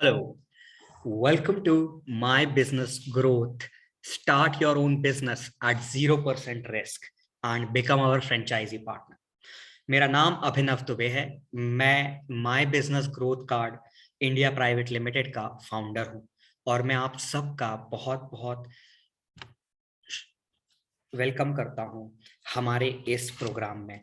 Hello, welcome to My Business Growth. Start your own business at 0% risk and become our franchisee partner. मेरा नाम अभिनव दुबे है। मैं my business growth card India private limited का founder हूं और मैं आप सबका बहुत बहुत वेलकम करता हूं हमारे इस प्रोग्राम में।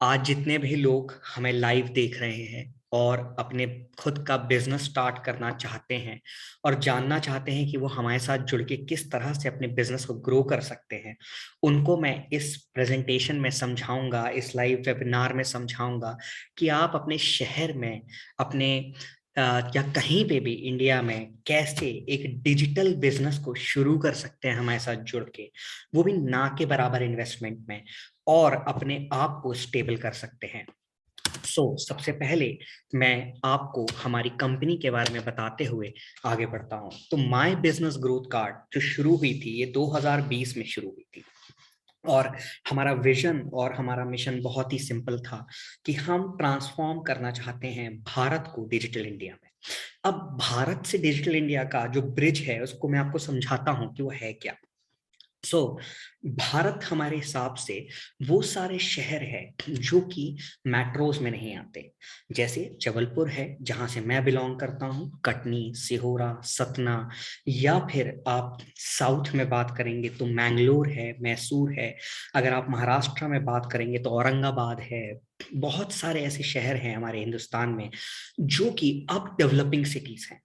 आज जितने भी लोग हमें लाइव देख रहे हैं और अपने खुद का बिजनेस स्टार्ट करना चाहते हैं और जानना चाहते हैं कि वो हमारे साथ जुड़ के किस तरह से अपने बिजनेस को ग्रो कर सकते हैं, उनको मैं इस प्रेजेंटेशन में समझाऊंगा, इस लाइव वेबिनार में समझाऊंगा कि आप अपने शहर में, अपने या कहीं पे भी इंडिया में कैसे एक डिजिटल बिजनेस को शुरू कर सकते हैं हमारे साथ जुड़ के, वो भी ना के बराबर इन्वेस्टमेंट में, और अपने आप को स्टेबल कर सकते हैं। सबसे पहले मैं आपको हमारी कंपनी के बारे में बताते हुए आगे बढ़ता हूं। तो माय बिजनेस ग्रोथ कार्ड जो शुरू हुई थी, ये 2020 में शुरू हुई थी और हमारा विजन और हमारा मिशन बहुत ही सिंपल था कि हम ट्रांसफॉर्म करना चाहते हैं भारत को डिजिटल इंडिया में। अब भारत से डिजिटल इंडिया का जो ब्रिज है उसको मैं आपको समझाता हूं कि वो है क्या। सो भारत हमारे हिसाब से वो सारे शहर है जो कि मेट्रोज में नहीं आते, जैसे जबलपुर है जहां से मैं बिलोंग करता हूं, कटनी, सिहोरा, सतना, या फिर आप साउथ में बात करेंगे तो मैंगलोर है, मैसूर है। अगर आप महाराष्ट्र में बात करेंगे तो औरंगाबाद है। बहुत सारे ऐसे शहर हैं हमारे हिंदुस्तान में जो कि अब डेवलपिंग सिटीज हैं।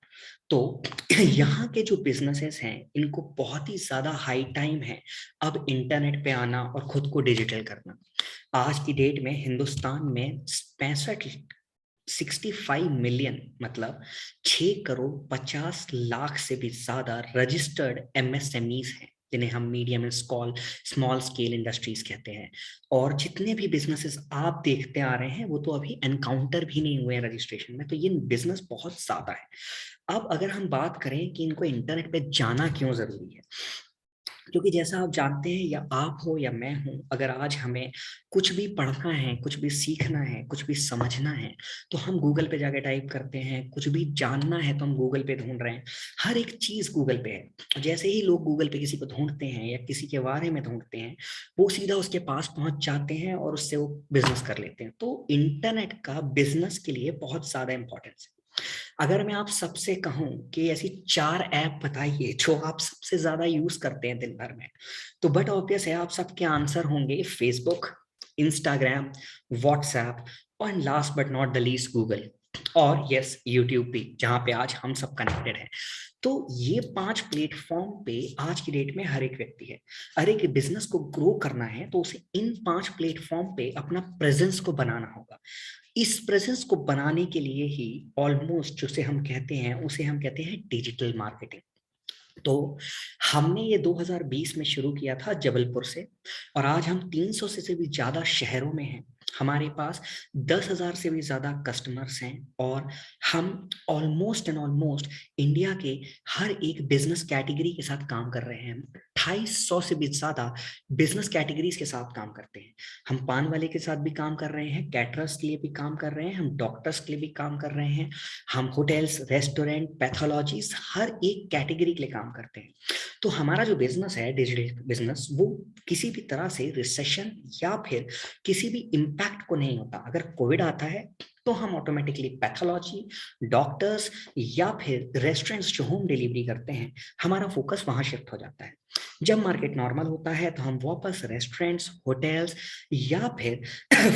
तो यहाँ के जो बिजनेसेस हैं इनको बहुत ही ज्यादा हाई टाइम है अब इंटरनेट पे आना और खुद को डिजिटल करना। आज की डेट में हिंदुस्तान में 65 मिलियन, मतलब 6 करोड़ 50 लाख से भी ज्यादा रजिस्टर्ड एमएसएमईज हैं, जिन्हें हम medium and small scale industries कहते हैं। और जितने भी बिजनेसेस आप देखते आ रहे हैं वो तो अभी एनकाउंटर भी नहीं हुए हैं रजिस्ट्रेशन में, तो ये बिजनेस बहुत ज्यादा है। अब अगर हम बात करें कि इनको इंटरनेट पे जाना क्यों जरूरी है, क्योंकि जैसा आप जानते हैं, या आप हो या मैं हूं, अगर आज हमें कुछ भी पढ़ना है, कुछ भी सीखना है, कुछ भी समझना है, तो हम गूगल पे जाके टाइप करते हैं। कुछ भी जानना है तो हम गूगल पे ढूंढ रहे हैं। हर एक चीज गूगल पे है। जैसे ही लोग गूगल पे किसी को ढूंढते हैं या किसी के बारे में ढूंढते हैं, वो सीधा उसके पास पहुंच जाते हैं और उससे वो बिजनेस कर लेते हैं। तो इंटरनेट का बिजनेस के लिए बहुत ज्यादा इंपॉर्टेंस है। अगर मैं आप सबसे कहूं कि ऐसी 4 ऐप बताइए जो आप सबसे ज्यादा यूज करते हैं दिन भर में, तो बट ऑब्वियस है आप सबके आंसर होंगे फेसबुक, इंस्टाग्राम, व्हाट्सएप, और last but not the least Google, और यस यूट्यूब भी, जहां पे आज हम सब कनेक्टेड हैं। तो ये 5 प्लेटफॉर्म पे आज की डेट में हर एक व्यक्ति है। हर एक बिजनेस को ग्रो करना है तो उसे इन 5 प्लेटफॉर्म पे अपना प्रेजेंस को बनाना होगा। इस प्रेजेंस को बनाने के लिए ही ऑलमोस्ट जिसे हम कहते हैं उसे हम कहते हैं डिजिटल मार्केटिंग। तो हमने ये 2020 में शुरू किया था जबलपुर से, और आज हम 300 से भी ज्यादा शहरों में हैं। हमारे पास 10,000 से भी ज्यादा कस्टमर्स हैं, और हम ऑलमोस्ट एंड ऑलमोस्ट इंडिया के हर एक बिजनेस कैटेगरी के साथ काम कर रहे हैं। 250 से भी ज्यादा बिजनेस कैटेगरीज के साथ काम करते हैं। हम पान वाले के साथ भी काम कर रहे हैं, कैटरर्स के लिए भी काम कर रहे हैं, हम डॉक्टर्स के लिए भी काम कर रहे हैं, हम होटल्स, रेस्टोरेंट, पैथोलॉजीज, हर एक कैटेगरी के लिए काम करते हैं। तो हमारा जो बिजनेस है डिजिटल बिजनेस, वो किसी भी तरह से रिसेशन या फिर किसी भी इम्पैक्ट को नहीं होता। अगर कोविड आता है तो हम ऑटोमेटिकली पैथोलॉजी, डॉक्टर्स, या फिर रेस्टोरेंट्स जो होम डिलीवरी करते हैं, हमारा फोकस वहां शिफ्ट हो जाता है। जब मार्केट नॉर्मल होता है तो हम वापस रेस्टोरेंट्स, होटल्स, या फिर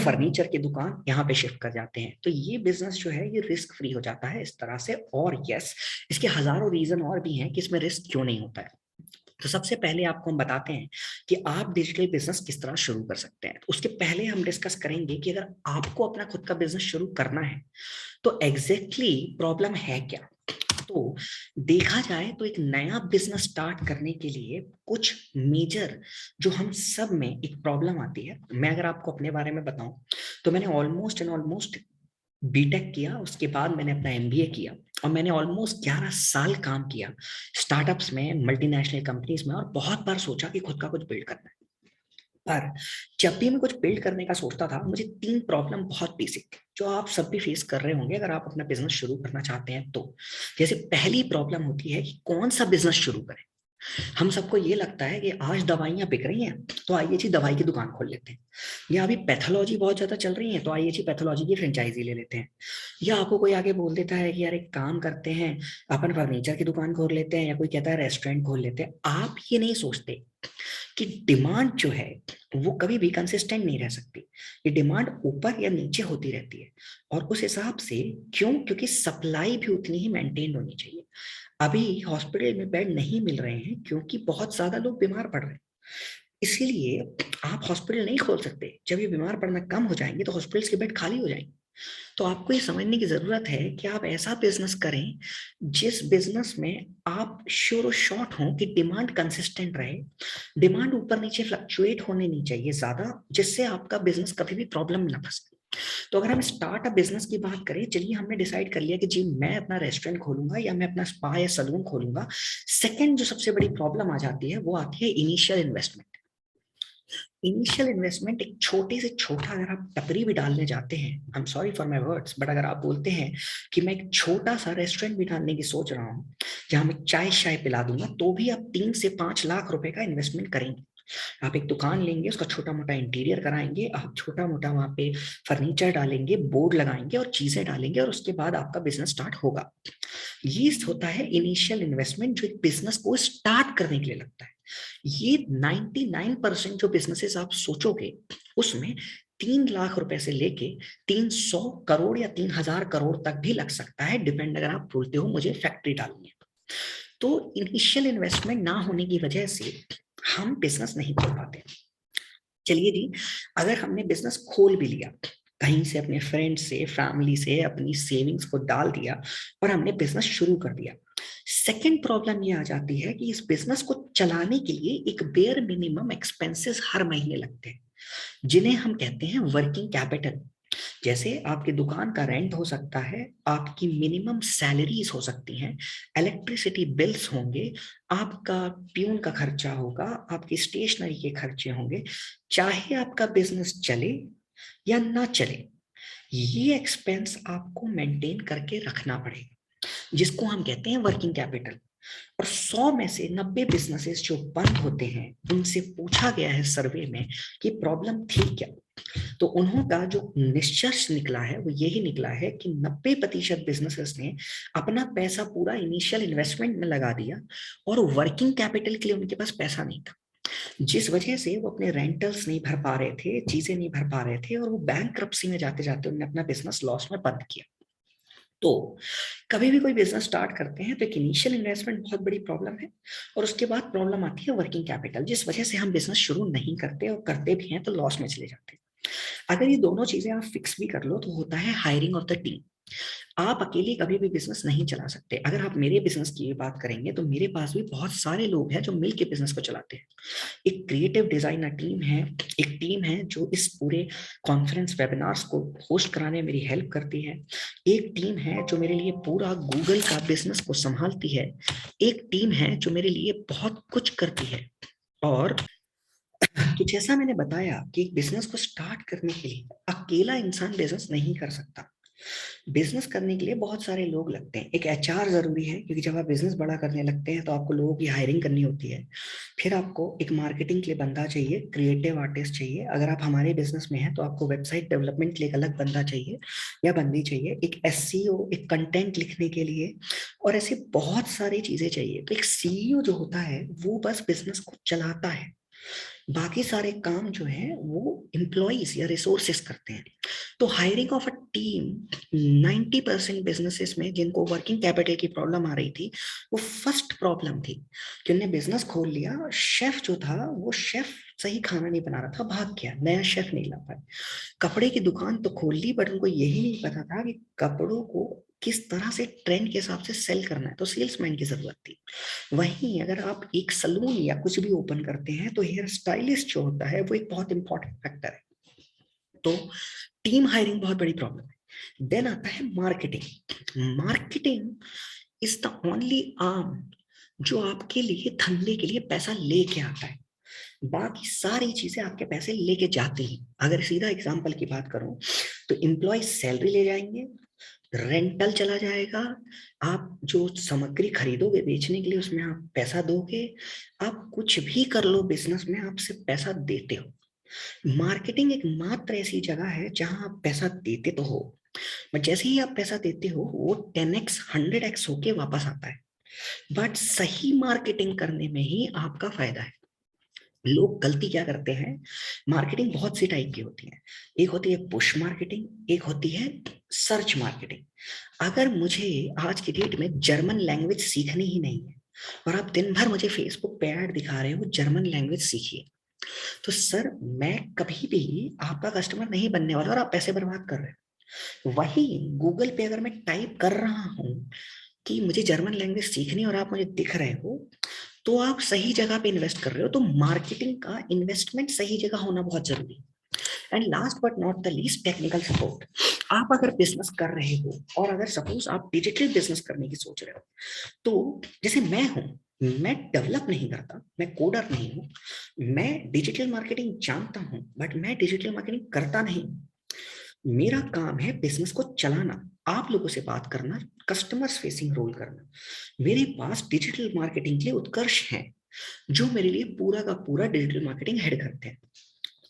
फर्नीचर की दुकान यहाँ पे शिफ्ट कर जाते हैं। तो ये बिजनेस जो है ये रिस्क फ्री हो जाता है इस तरह से। और यस, इसके हजारों रीजन और भी हैं कि इसमें रिस्क क्यों नहीं होता है। तो सबसे पहले आपको हम बताते हैं कि आप डिजिटल बिजनेस किस तरह शुरू कर सकते हैं। तो उसके पहले हम डिस्कस करेंगे कि अगर आपको अपना खुद का बिजनेस शुरू करना है तो एग्जैक्टली प्रॉब्लम है क्या। तो देखा जाए तो एक नया बिजनेस स्टार्ट करने के लिए कुछ मेजर जो हम सब में एक प्रॉब्लम आती है। मैं अगर आपको अपने बारे में बताऊं तो मैंने ऑलमोस्ट एंड ऑलमोस्ट बीटेक किया, उसके बाद मैंने अपना एमबीए किया, और मैंने ऑलमोस्ट 11 साल काम किया स्टार्टअप्स में, मल्टीनेशनल कंपनीज में, और बहुत बार सोचा कि खुद का कुछ बिल्ड करना है। पर जब भी मैं कुछ बिल्ड करने का सोचता था, मुझे 3 प्रॉब्लम बहुत बेसिक थी जो आप सब भी फेस कर रहे होंगे अगर आप अपना बिजनेस शुरू करना चाहते हैं तो। जैसे पहली प्रॉब्लम होती है कि कौन सा बिजनेस शुरू करें। हम सबको ये लगता है कि आज दवाइयां बिक रही हैं तो आइए जी दवाई की दुकान खोल लेते हैं, या अभी पैथोलॉजी बहुत ज्यादा चल रही है तो आइए जी पैथोलॉजी की फ्रेंचाइजी ले लेते हैं, या आपको कोई आगे बोल देता है कि यार एक काम करते हैं अपन फर्नीचर की दुकान खोल लेते हैं, या कोई कहता है रेस्टोरेंट खोल लेते हैं। आप ये नहीं सोचते कि डिमांड जो है वो कभी भी कंसिस्टेंट नहीं रह सकती। ये डिमांड ऊपर या नीचे होती रहती है, और उस हिसाब से क्यों, क्योंकि सप्लाई भी उतनी ही मेंटेन होनी चाहिए। अभी हॉस्पिटल में बेड नहीं मिल रहे हैं क्योंकि बहुत ज्यादा लोग बीमार पड़ रहे हैं, इसीलिए आप हॉस्पिटल नहीं खोल सकते। जब ये बीमार पड़ना कम हो जाएंगे तो हॉस्पिटल्स के बेड खाली हो जाएंगे। तो आपको ये समझने की जरूरत है कि आप ऐसा बिजनेस करें जिस बिजनेस में आप श्योर और शॉर्ट हो कि डिमांड कंसिस्टेंट रहे। डिमांड ऊपर नीचे फ्लक्चुएट होने नहीं चाहिए ज्यादा, जिससे आपका बिजनेस कभी भी प्रॉब्लम में ना फंसे। तो अगर हम स्टार्टअप बिजनेस की बात करें, चलिए हमने डिसाइड कर लिया कि जी मैं अपना रेस्टोरेंट खोलूंगा या मैं अपना स्पा या सलून खोलूंगा। सेकंड जो सबसे बड़ी प्रॉब्लम आ जाती है वो आती है इनिशियल इन्वेस्टमेंट। इनिशियल इन्वेस्टमेंट एक छोटे से छोटा, अगर आप टपरी भी डालने जाते हैं, I am sorry for my words, but अगर आप बोलते हैं कि मैं एक छोटा सा रेस्टोरेंट भी डालने की सोच रहा हूँ जहां मैं चाय शाय पिला दूंगा, तो भी आप 3 से 5 लाख रुपए का इन्वेस्टमेंट करेंगे। आप एक दुकान लेंगे, उसका छोटा मोटा इंटीरियर कराएंगे, आप छोटा मोटा वहां पे फर्नीचर डालेंगे, बोर्ड लगाएंगे और चीजें डालेंगे, और उसके बाद आपका बिजनेस स्टार्ट होगा। ये होता है इनिशियल इन्वेस्टमेंट जो एक बिजनेस को स्टार्ट करने के लिए लगता है। ये 99% जो बिजनेसेस आप सोचोगे उसमें 3 लाख रुपए से लेके 300 करोड़ या 3,000 करोड़ तक भी लग सकता है, डिपेंड अगर आप बोलते हो मुझे फैक्ट्री डालनी है। तो इनिशियल इन्वेस्टमेंट ना होने की वजह से हम बिजनेस नहीं खोल पाते। चलिए जी, अगर हमने बिजनेस खोल भी लिया, कहीं से अपने फ्रेंड से फैमिली से अपनी सेविंग्स को डाल दिया और हमने बिजनेस शुरू कर दिया, सेकेंड प्रॉब्लम ये आ जाती है कि इस बिजनेस को चलाने के लिए एक बेयर मिनिमम एक्सपेंसेस हर महीने लगते हैं, जिन्हें हम कहते हैं वर्किंग कैपिटल। जैसे आपकी दुकान का रेंट हो सकता है, आपकी मिनिमम सैलरीज हो सकती हैं, इलेक्ट्रिसिटी बिल्स होंगे, आपका प्यून का खर्चा होगा, आपकी स्टेशनरी के खर्चे होंगे। चाहे आपका बिजनेस चले या ना चले, ये एक्सपेंस आपको मेंटेन करके रखना पड़ेगा, जिसको हम कहते हैं वर्किंग कैपिटल। और 100 में से 90 बिजनेसेस जो बंद होते हैं उनसे पूछा गया है सर्वे में कि प्रॉब्लम थी क्या, तो उन्होंने जो निष्कर्ष निकला है वो यही निकला है कि 90% बिजनेसेस ने अपना पैसा पूरा इनिशियल इन्वेस्टमेंट में लगा दिया और वर्किंग कैपिटल के लिए उनके पास पैसा नहीं था, जिस वजह से वो अपने रेंटल्स नहीं भर पा रहे थे, चीजें नहीं भर पा रहे थे, और वो बैंकरप्सी में जाते जाते उन्होंने अपना बिजनेस लॉस में बंद किया। तो कभी भी कोई बिजनेस स्टार्ट करते हैं तो एक इनिशियल इन्वेस्टमेंट बहुत बड़ी प्रॉब्लम है, और उसके बाद प्रॉब्लम आती है वर्किंग कैपिटल, जिस वजह से हम बिजनेस शुरू नहीं करते, और करते भी हैं तो लॉस में चले जाते हैं। अगर ये दोनों चीजें आप फिक्स भी कर लो तो होता है हायरिंग ऑफ द टीम। आप अकेले कभी भी बिजनेस नहीं चला सकते। अगर आप मेरे बिजनेस की बात करेंगे तो मेरे पास भी बहुत सारे लोग हैं जो मिलके बिजनेस को चलाते हैं। एक क्रिएटिव डिजाइनर टीम है, एक टीम है जो इस पूरे कॉन्फ्रेंस वेबिनार्स को होस्ट कराने में मेरी हेल्प करती है, एक टीम है जो मेरे लिए पूरा गूगल का बिजनेस को संभालती है, एक टीम है जो मेरे लिए बहुत कुछ करती है। और तो जैसा मैंने बताया कि एक बिजनेस को स्टार्ट करने के लिए अकेला इंसान बिजनेस नहीं कर सकता। बिजनेस करने के लिए बहुत सारे लोग लगते हैं। एक एचआर जरूरी है, क्योंकि जब आप बिजनेस बड़ा करने लगते हैं तो आपको लोगों की हायरिंग करनी होती है। फिर आपको एक मार्केटिंग के लिए बंदा चाहिए, क्रिएटिव आर्टिस्ट चाहिए। अगर आप हमारे बिजनेस में हैं तो आपको वेबसाइट डेवलपमेंट के लिए एक अलग बंदा चाहिए या बंदी चाहिए, एक एसईओ, एक कंटेंट लिखने के लिए, और ऐसी बहुत सारी चीजें चाहिए। तो एक सीईओ जो होता है वो बस बिजनेस को चलाता है, बाकी सारे काम जो है वो एम्प्लॉइज या रिसोर्सेस करते हैं। तो hiring of a team, 90% businesses में जिनको वर्किंग कैपिटल की प्रॉब्लम आ रही थी, वो फर्स्ट प्रॉब्लम थी कि उन्होंने बिजनेस खोल लिया, शेफ जो था वो शेफ सही खाना नहीं बना रहा था, भाग गया, नया शेफ नहीं ला पाया। कपड़े की दुकान तो खोल ली, बट उनको यही नहीं पता था कि कपड़ों को किस तरह से ट्रेंड के हिसाब से सेल करना है, तो सेल्समैन की जरूरत थी। वहीं अगर आप एक सलून या कुछ भी ओपन करते हैं तो हेयर स्टाइलिस्ट जो होता है वो एक बहुत इंपॉर्टेंट फैक्टर है। तो टीम हायरिंग बहुत बड़ी प्रॉब्लम है। देन आता है marketing. Marketing is the only arm जो आपके लिए धंधे के लिए पैसा लेके आता है। बाकी सारी चीजें आपके पैसे लेके जाते हैं। अगर सीधा एग्जांपल की बात करूं तो एम्प्लॉय सैलरी ले जाएंगे, रेंटल चला जाएगा, आप जो सामग्री खरीदोगे बेचने के लिए उसमें आप पैसा दोगे, आप कुछ भी कर लो बिजनेस में आप सिर्फ पैसा देते हो। मार्केटिंग एक मात्र ऐसी जगह है जहां आप पैसा देते तो हो, बट जैसे ही आप पैसा देते हो वो 10x 100x होके वापस आता है। बट सही मार्केटिंग करने में ही आपका फायदा है। लोग गलती क्या करते हैं, मार्केटिंग बहुत सी टाइप की होती है। एक होती है पुश मार्केटिंग, एक होती है सर्च मार्केटिंग। अगर मुझे आज की डेट में जर्मन लैंग्वेज सीखनी ही नहीं है और आप दिन भर मुझे फेसबुक पे ऐड दिखा रहे हो जर्मन लैंग्वेज सीखिए, तो सर मैं कभी भी आपका कस्टमर नहीं बनने वाला और आप पैसे बर्बाद कर रहे हो। वही गूगल पे अगर मैं टाइप कर रहा हूं कि मुझे जर्मन लैंग्वेज सीखनी और आप मुझे दिख रहे हो, तो आप सही जगह पे इन्वेस्ट कर रहे हो। तो मार्केटिंग का इन्वेस्टमेंट सही जगह होना बहुत जरूरी है। And last but not the least, technical support. आप अगर बिजनेस कर रहे हो और अगर सपोज आप डिजिटल बिजनेस करने की सोच रहे हो, तो जैसे मैं हूं, मैं डेवलप नहीं करता, मैं कोडर नहीं हूं, मैं डिजिटल मार्केटिंग जानता हूं बट मैं डिजिटल मार्केटिंग करता नहीं। मेरा काम है बिजनेस को चलाना, आप लोगों से बात करना, कस्टमर्स फेसिंग रोल करना। मेरे पास डिजिटल मार्केटिंग के लिए उत्कर्ष है जो मेरे लिए पूरा का पूरा डिजिटल मार्केटिंग हेड करते हैं।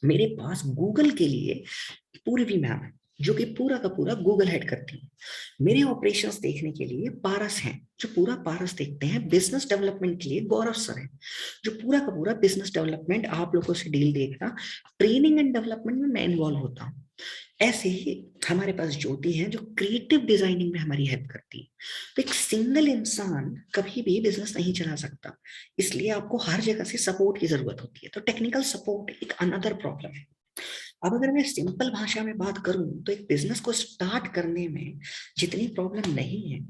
मेरे पास गूगल के लिए पूर्वी मैम है जो कि पूरा का पूरा गूगल हेड करती है। मेरे ऑपरेशंस देखने के लिए पारस हैं जो पूरा पारस देखते हैं। बिजनेस डेवलपमेंट के लिए गौरव सर है जो पूरा का पूरा बिजनेस डेवलपमेंट आप लोगों से डील देखना। ट्रेनिंग एंड डेवलपमेंट में मैं इन्वॉल्व होता हूँ। ऐसे ही हमारे पास ज्योति है जो क्रिएटिव डिजाइनिंग में हमारी हेल्प करती है। तो एक सिंगल इंसान कभी भी बिजनेस नहीं चला सकता, इसलिए आपको हर जगह से सपोर्ट की जरूरत होती है। तो टेक्निकल सपोर्ट एक अनदर प्रॉब्लम है। अब अगर मैं सिंपल भाषा में बात करूं तो एक बिजनेस को स्टार्ट करने में जितनी प्रॉब्लम नहीं है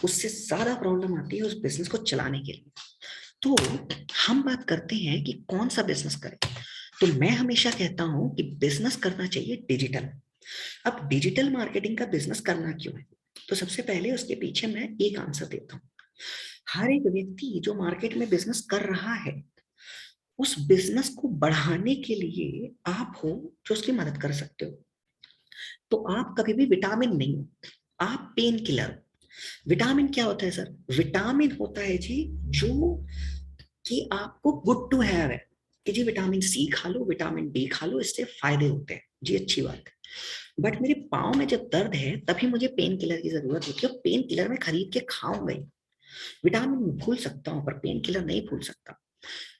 उससे ज्यादा प्रॉब्लम आती है उस बिजनेस को चलाने के लिए। तो हम बात करते हैं कि कौन सा बिजनेस करें। तो मैं हमेशा कहता हूं कि बिजनेस करना चाहिए डिजिटल। अब डिजिटल मार्केटिंग का बिजनेस करना क्यों है, तो सबसे पहले उसके पीछे मैं एक आंसर देता हूँ। हर एक व्यक्ति जो मार्केट में बिजनेस कर रहा है उस बिजनेस को बढ़ाने के लिए आप हो जो उसकी मदद कर सकते हो। तो आप कभी भी विटामिन नहीं हो, आप पेन किलर हो। विटामिन क्या होता है सर, विटामिन होता है जी जो कि आपको गुड टू हैव है, कि जी विटामिन सी खा लो, विटामिन डी खा लो, इससे फायदे होते हैं जी, अच्छी बात है। बट मेरे पाँव में जब दर्द है तभी मुझे पेन किलर की जरूरत होती है, और पेन किलर में खरीद के खाऊंगा ही। विटामिन भूल सकता हूँ पर पेन किलर नहीं भूल सकता।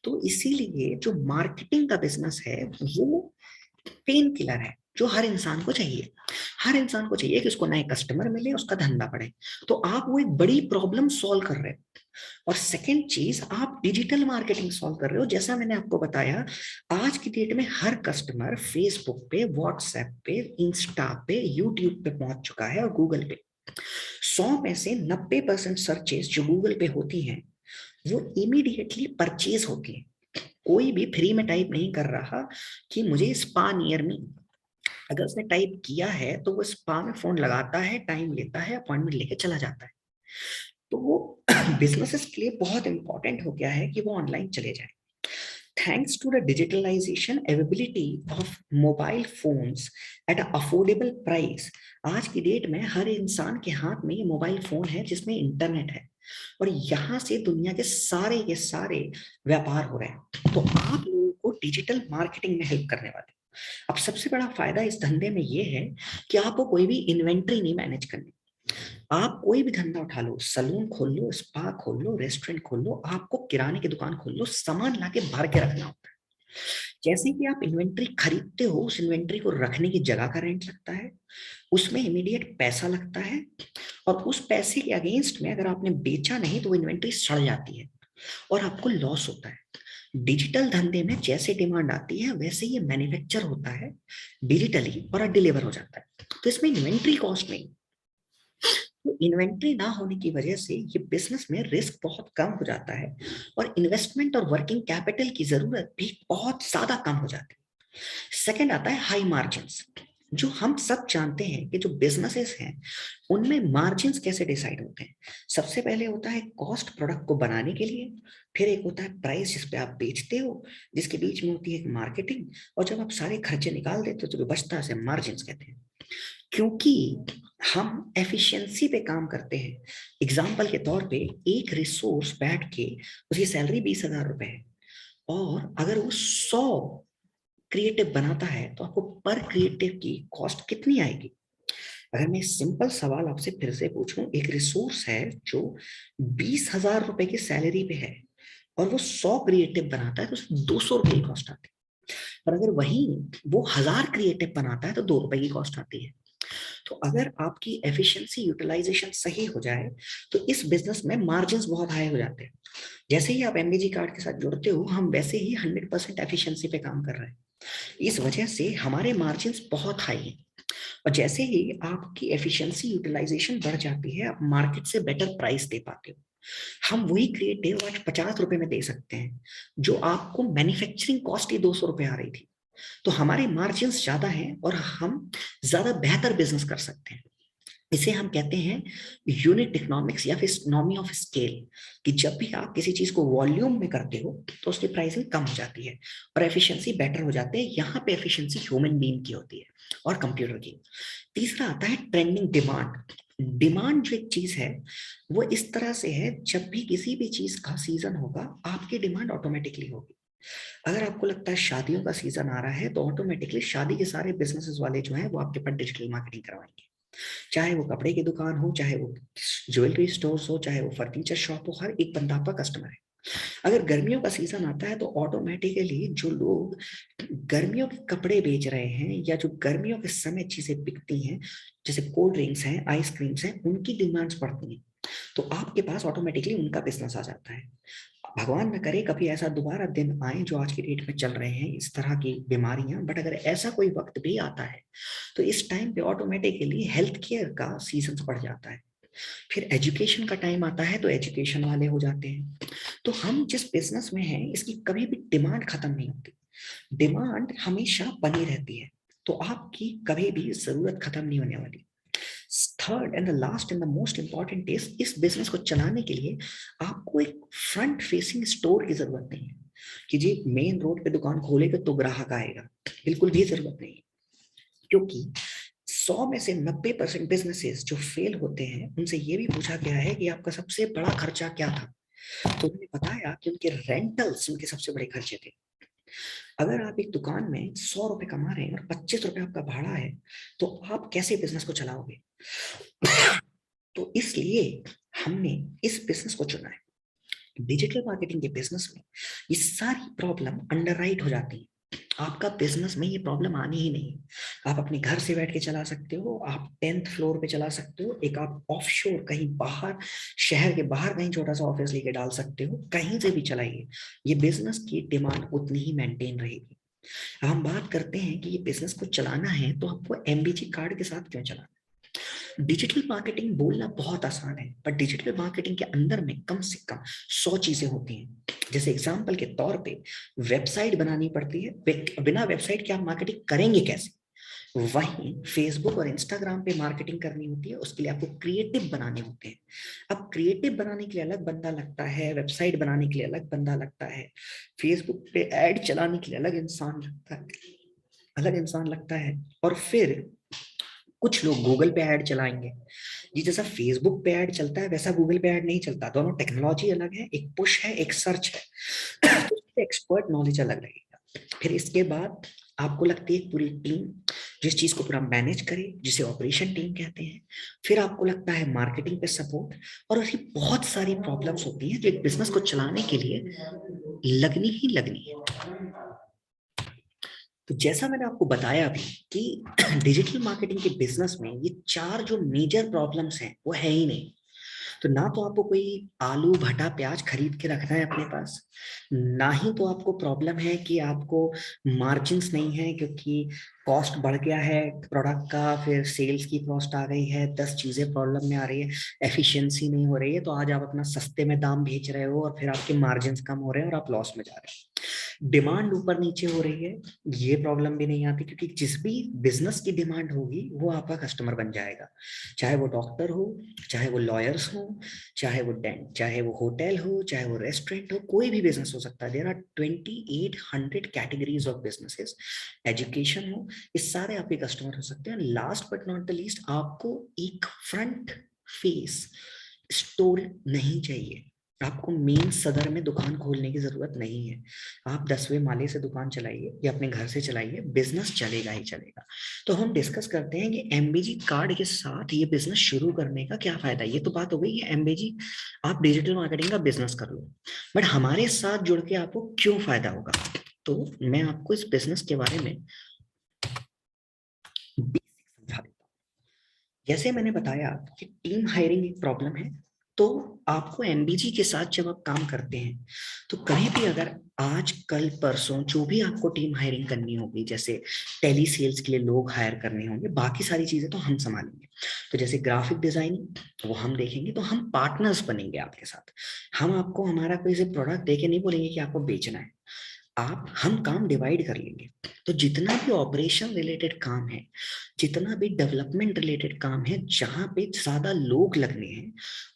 तो इसीलिए जो मार्केटिंग का बिजनेस है वो पेन किलर है जो हर इंसान को चाहिए। हर इंसान को चाहिए कि उसको नए कस्टमर मिले, उसका धंधा बढ़े। तो आप वो एक बड़ी प्रॉब्लम सॉल्व कर रहे हो। और सेकंड चीज, आप डिजिटल मार्केटिंग सॉल्व कर रहे हो। जैसा मैंने आपको बताया, आज की डेट में हर कस्टमर फेसबुक पे, व्हाट्सएप पे, इंस्टा पे, यूट्यूब पे पहुंच चुका है और गूगल पे। 100 में से 90% सर्चेस जो गूगल पे होती हैं वो इमीडिएटली परचेज होती है। कोई भी फ्री में टाइप नहीं कर रहा कि मुझे स्पा नियर मी। अगर उसने टाइप किया है तो वो स्पा में फोन लगाता है, टाइम लेता है, अपॉइंटमेंट लेके चला जाता है। तो वो बिजनेसेस के लिए बहुत इंपॉर्टेंट हो गया है कि वो ऑनलाइन चले जाए। Thanks to the digitalisation availability of mobile phones at affordable price, आज की डेट में हर इंसान के हाथ में ये मोबाइल फोन है जिसमें इंटरनेट है, और यहाँ से दुनिया के सारे व्यापार हो रहे हैं। तो आप लोगों को डिजिटल मार्केटिंग में हेल्प करने वाले। अब सबसे बड़ा फायदा इस धंधे में ये है कि आपको कोई भी इन्वेंट्री नहीं मैनेज करनी। आप कोई भी धंधा उठा लो, सलून खोल लो, स्पा खोल लो, रेस्टोरेंट खोल लो, आपको किराने की दुकान खोल लो, सामान लाके भर के रखना होता है। जैसे कि आप इन्वेंट्री खरीदते हो, उस इन्वेंट्री को रखने की जगह का रेंट लगता है, उसमें इमीडिएट पैसा लगता है, और उस पैसे के अगेंस्ट में अगर आपने बेचा नहीं तो वो इन्वेंट्री सड़ जाती है और आपको लॉस होता है। डिजिटल धंधे में जैसे डिमांड आती है वैसे ये मैन्युफैक्चर होता है डिजिटली और डिलीवर हो जाता है। तो इसमें इन्वेंट्री कॉस्ट नहीं। तो इन्वेंट्री ना होने की वजह से ये बिजनेस में रिस्क बहुत कम हो जाता है, और इन्वेस्टमेंट और वर्किंग कैपिटल की जरूरत भी बहुत ज्यादा कम हो जाती है। सेकंड आता है हाई मार्जिन्स। जो हम सब जानते हैं कि जो बिजनेसेस हैं उनमें मार्जिन्स कैसे डिसाइड होते हैं। सबसे पहले होता है कॉस्ट प्रोडक्ट को बनाने के लिए, फिर एक होता है प्राइस जिस पे आप बेचते हो, जिसके बीच में होती है मार्केटिंग, और जब आप सारे खर्चे निकाल देते हो तो जो बचता है उसे मार्जिन्स कहते हैं। क्योंकि हम एफिशिएंसी पे काम करते हैं। एग्जाम्पल के तौर पे एक रिसोर्स बैठ के उसकी सैलरी 20,000 रुपए है, और अगर वो 100 क्रिएटिव बनाता है तो आपको पर क्रिएटिव की कॉस्ट कितनी आएगी। अगर मैं सिंपल सवाल आपसे फिर से पूछूं, एक रिसोर्स है जो 20,000 रुपए की सैलरी पे है और वो 100 क्रिएटिव बनाता है तो उसमें 200 रुपए की कॉस्ट आती है। पर अगर वही वो 1,000 क्रिएटिव बनाता है तो 2 रुपए की कॉस्ट आती है। तो अगर आपकी एफिशिएंसी यूटिलाइजेशन सही हो जाए तो इस बिजनेस में मार्जिन बहुत हाई हो जाते हैं। जैसे ही आप एमबीजी कार्ड के साथ जुड़ते हो, हम वैसे ही 100% एफिशिएंसी पे काम कर रहे हैं। इस वजह से हमारे मार्जिन बहुत हाई हैं। और जैसे ही आपकी एफिशिएंसी यूटिलाइजेशन बढ़ जाती है, आप मार्केट से बेटर प्राइस दे पाते हो। हम वही क्रिएटिव आज 50 रुपए में दे सकते हैं जो आपको मैन्युफैक्चरिंग कॉस्ट ही 200 रुपए आ रही थी। तो हमारे मार्जिन ज्यादा हैं और हम ज्यादा बेहतर बिजनेस कर सकते हैं। इसे हम कहते हैं यूनिट इकोनॉमिक्स या फिर इकोनॉमी ऑफ स्केल, कि जब भी आप किसी चीज को वॉल्यूम में करते हो तो उसकी प्राइसिंग कम हो जाती है और एफिशिएंसी बेटर हो जाती है। यहाँ पे एफिशिएंसी ह्यूमन बीइंग की होती है और कंप्यूटर की। तीसरा आता है ट्रेंडिंग डिमांड। डिमांड जो एक चीज है वो इस तरह से है, जब भी किसी भी चीज का सीजन होगा आपकी डिमांड ऑटोमेटिकली होगी। अगर आपको लगता है शादियों का सीजन आ रहा है तो ऑटोमेटिकली शादी के सारे बिजनेसेस वाले जो हैं वो आपके पास डिजिटल मार्केटिंग करवाएंगे। चाहे वो कपड़े की दुकान हो, चाहे वो ज्वेलरी स्टोर्स हो, चाहे वो फर्नीचर शॉप हो, हर एक बंदा आपका कस्टमर है। अगर गर्मियों का सीजन आता है तो ऑटोमेटिकली जो लोग गर्मियों के कपड़े बेच रहे हैं या जो गर्मियों के समय चीजें बिकती हैं, जैसे कोल्ड ड्रिंक्स हैं, आइसक्रीम्स हैं, उनकी डिमांड्स बढ़ती हैं, तो आपके पास ऑटोमेटिकली उनका बिजनेस आ जाता है। भगवान न करे कभी ऐसा दोबारा दिन आए जो आज की डेट में चल रहे हैं इस तरह की बीमारियां, बट अगर ऐसा कोई वक्त भी आता है तो इस टाइम पे ऑटोमेटिकली हेल्थ केयर का सीजन बढ़ जाता है। फिर एजुकेशन का टाइम आता है तो एजुकेशन वाले हो जाते हैं। तो हम जिस बिजनेस में हैं इसकी कभी भी डिमांड खत्म नहीं होती, डिमांड हमेशा बनी रहती है, तो आपकी कभी भी जरूरत खत्म नहीं होने वाली। Third and the last and the most important is, इस बिजनेस को चलाने के लिए आपको एक फ्रंट फेसिंग स्टोर की जरूरत नहीं है कि जी मेन रोड पे दुकान खोलेगा तो ग्राहक आएगा। बिल्कुल भी जरूरत नहीं है, क्योंकि 100 में से 90% बिजनेसेस जो फेल होते हैं उनसे ये भी पूछा गया है कि आपका सबसे बड़ा खर्चा क्या था, तो उन्होंने बताया कि उनके रेंटल्स उनके सबसे बड़े खर्चे थे। अगर आप एक दुकान में 100 रुपए कमा रहे हैं और 25 रुपए आपका भाड़ा है, तो आप कैसे बिजनेस को चलाओगे। तो इसलिए हमने इस बिजनेस को चुना है। डिजिटल मार्केटिंग के बिजनेस में ये सारी प्रॉब्लम अंडरराइट हो जाती है। आपका बिजनेस में ये प्रॉब्लम आनी ही नहीं है। आप अपने घर से बैठ के चला सकते हो, आप 10th फ्लोर पे चला सकते हो, एक आप ऑफशोर कहीं बाहर, शहर के बाहर कहीं छोटा सा ऑफिस लेके डाल सकते हो, कहीं से भी चलाइए, ये बिजनेस की डिमांड उतनी ही मेंटेन रहेगी। हम बात करते हैं कि ये बिजनेस को चलाना है तो आपको एमबीजी कार्ड के साथ क्यों चलाना। डिजिटल मार्केटिंग बोलना बहुत आसान है, पर डिजिटल मार्केटिंग के अंदर में कम से कम 100 चीजें होती हैं। जैसे एग्जांपल के तौर पे वेबसाइट बनानी पड़ती है, बिना वेबसाइट के आप मार्केटिंग करेंगे कैसे। वहीं फेसबुक और इंस्टाग्राम पे मार्केटिंग करनी होती है, उसके लिए आपको क्रिएटिव बनाने होते हैं। अब क्रिएटिव बनाने के लिए अलग बंदा लगता है, वेबसाइट बनाने के लिए अलग बंदा लगता है, फेसबुक पे एड चलाने के लिए अलग इंसान लगता है, और फिर कुछ लोग गूगल पे ऐड चलाएंगे। ये जैसा फेसबुक पे ऐड चलता है वैसा गूगल पे ऐड नहीं चलता, दोनों टेक्नोलॉजी अलग है, एक पुश है एक सर्च है। तो एक्सपर्ट नॉलेज अलग रहेगा। फिर इसके बाद आपको लगती है एक पूरी टीम जिस चीज को पूरा मैनेज करे, जिसे ऑपरेशन टीम कहते हैं। फिर आपको लगता है मार्केटिंग पे सपोर्ट, और ऐसी बहुत सारी प्रॉब्लम्स होती हैं जो एक बिजनेस को चलाने के लिए लगनी ही लगनी है। तो जैसा मैंने आपको बताया अभी कि डिजिटल मार्केटिंग के बिजनेस में ये चार जो मेजर प्रॉब्लम्स हैं वो है ही नहीं। तो ना तो आपको कोई आलू भटा प्याज खरीद के रखना है अपने पास, ना ही तो आपको प्रॉब्लम है कि आपको मार्जिन्स नहीं है क्योंकि कॉस्ट बढ़ गया है प्रोडक्ट का, फिर सेल्स की कॉस्ट आ गई है, 10 चीजें प्रॉब्लम में आ रही है, एफिशिएंसी नहीं हो रही है, तो आज आप अपना सस्ते में दाम बेच रहे हो और फिर आपके मार्जिन्स कम हो रहे हैं और आप लॉस में जा रहे हो। डिमांड ऊपर नीचे हो रही है, ये प्रॉब्लम भी नहीं आती, क्योंकि जिस भी बिजनेस की डिमांड होगी वो आपका कस्टमर बन जाएगा। चाहे वो डॉक्टर हो, चाहे वो लॉयर्स हो, चाहे वो होटल हो, चाहे वो रेस्टोरेंट हो, कोई भी बिजनेस हो सकता है। There are 2800 categories of businesses. Education हो, इस सारे आपके कस्टमर हो सकते हैं। Last but not the least, आपको एक फ्रंट फेस स्टोर नहीं चाहिए। आपको मेन सदर में दुकान खोलने की जरूरत नहीं है। आप 10वें माले से दुकान चलाइए या अपने घर से चलाइए, बिजनेस चलेगा ही चलेगा। तो हम डिस्कस करते हैं कि एमबीजी कार्ड के साथ ये बिजनेस शुरू करने का क्या फायदा है। ये तो बात हो गई है एमबीजी, आप डिजिटल मार्केटिंग का बिजनेस कर लो, बट हमारे साथ जुड़ के आपको क्यों फायदा होगा। तो मैं आपको इस बिजनेस के बारे में बेसिक समझा देता हूँ। जैसे मैंने बताया कि टीम हायरिंग एक प्रॉब्लम है, तो आपको एमबीजी के साथ जब आप काम करते हैं, तो कभी भी अगर आज कल परसों जो भी आपको टीम हायरिंग करनी होगी, जैसे टेली सेल्स के लिए लोग हायर करने होंगे, बाकी सारी चीजें तो हम संभालेंगे। तो जैसे ग्राफिक डिजाइनिंग वो हम देखेंगे, तो हम पार्टनर्स बनेंगे आपके साथ। हम आपको हमारा कोई से प्रोडक्ट देके नहीं बोलेंगे कि आपको बेचना है, आप हम काम डिवाइड कर लेंगे। तो जितना भी ऑपरेशन रिलेटेड काम है, जितना भी डेवलपमेंट रिलेटेड काम है, जहां पे ज्यादा लोग लगने हैं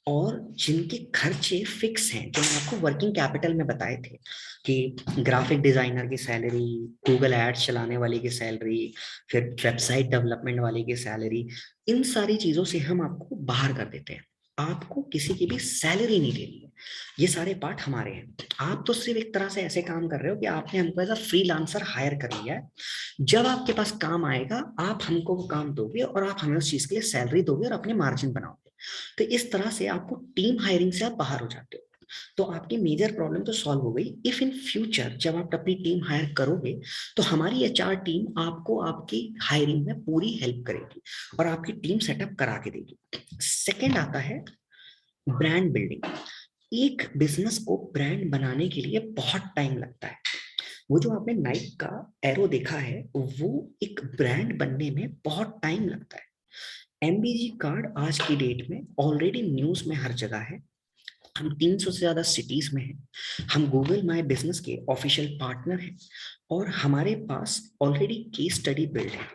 और जिनके खर्चे फिक्स हैं, जो मैं आपको वर्किंग कैपिटल में बताए थे कि ग्राफिक डिजाइनर की सैलरी, गूगल एड्स चलाने वाले की सैलरी, फिर वेबसाइट डेवलपमेंट वाले की सैलरी, इन सारी चीजों से हम आपको बाहर कर देते हैं। आपको किसी की भी सैलरी नहीं देनी है, ये सारे पार्ट हमारे हैं। आप तो सिर्फ एक तरह से ऐसे काम कर रहे हो कि आपने हमको एज अ फ्रीलांसर हायर कर लिया है। जब आपके पास काम आएगा, आप हमको वो काम दोगे और आप हमें उस चीज के लिए सैलरी दोगे और अपने मार्जिन बनाओगे। तो इस तरह से आपको टीम हायरिंग से आप बाहर हो जाते हो। तो आपकी मेजर प्रॉब्लम तो सॉल्व हो गई। इफ इन फ्यूचर जब आप अपनी टीम हायर करोगे, तो हमारी एचआर टीम आपको आपकी हायरिंग में पूरी हेल्प करेगी और आपकी टीम सेटअप करा के देगी। सेकेंड आता है ब्रांड बिल्डिंग। एक बिजनेस को ब्रांड बनाने के लिए बहुत टाइम लगता है। वो जो आपने नाइक का एरो देखा है, वो एक ब्रांड बनने में बहुत टाइम लगता है। एमबीजी कार्ड आज की डेट में ऑलरेडी न्यूज में हर जगह है। हम 300 से ज्यादा सिटीज में हैं। हम गूगल माई बिजनेस के ऑफिशियल पार्टनर हैं और हमारे पास ऑलरेडी केस स्टडी बिल्ड है।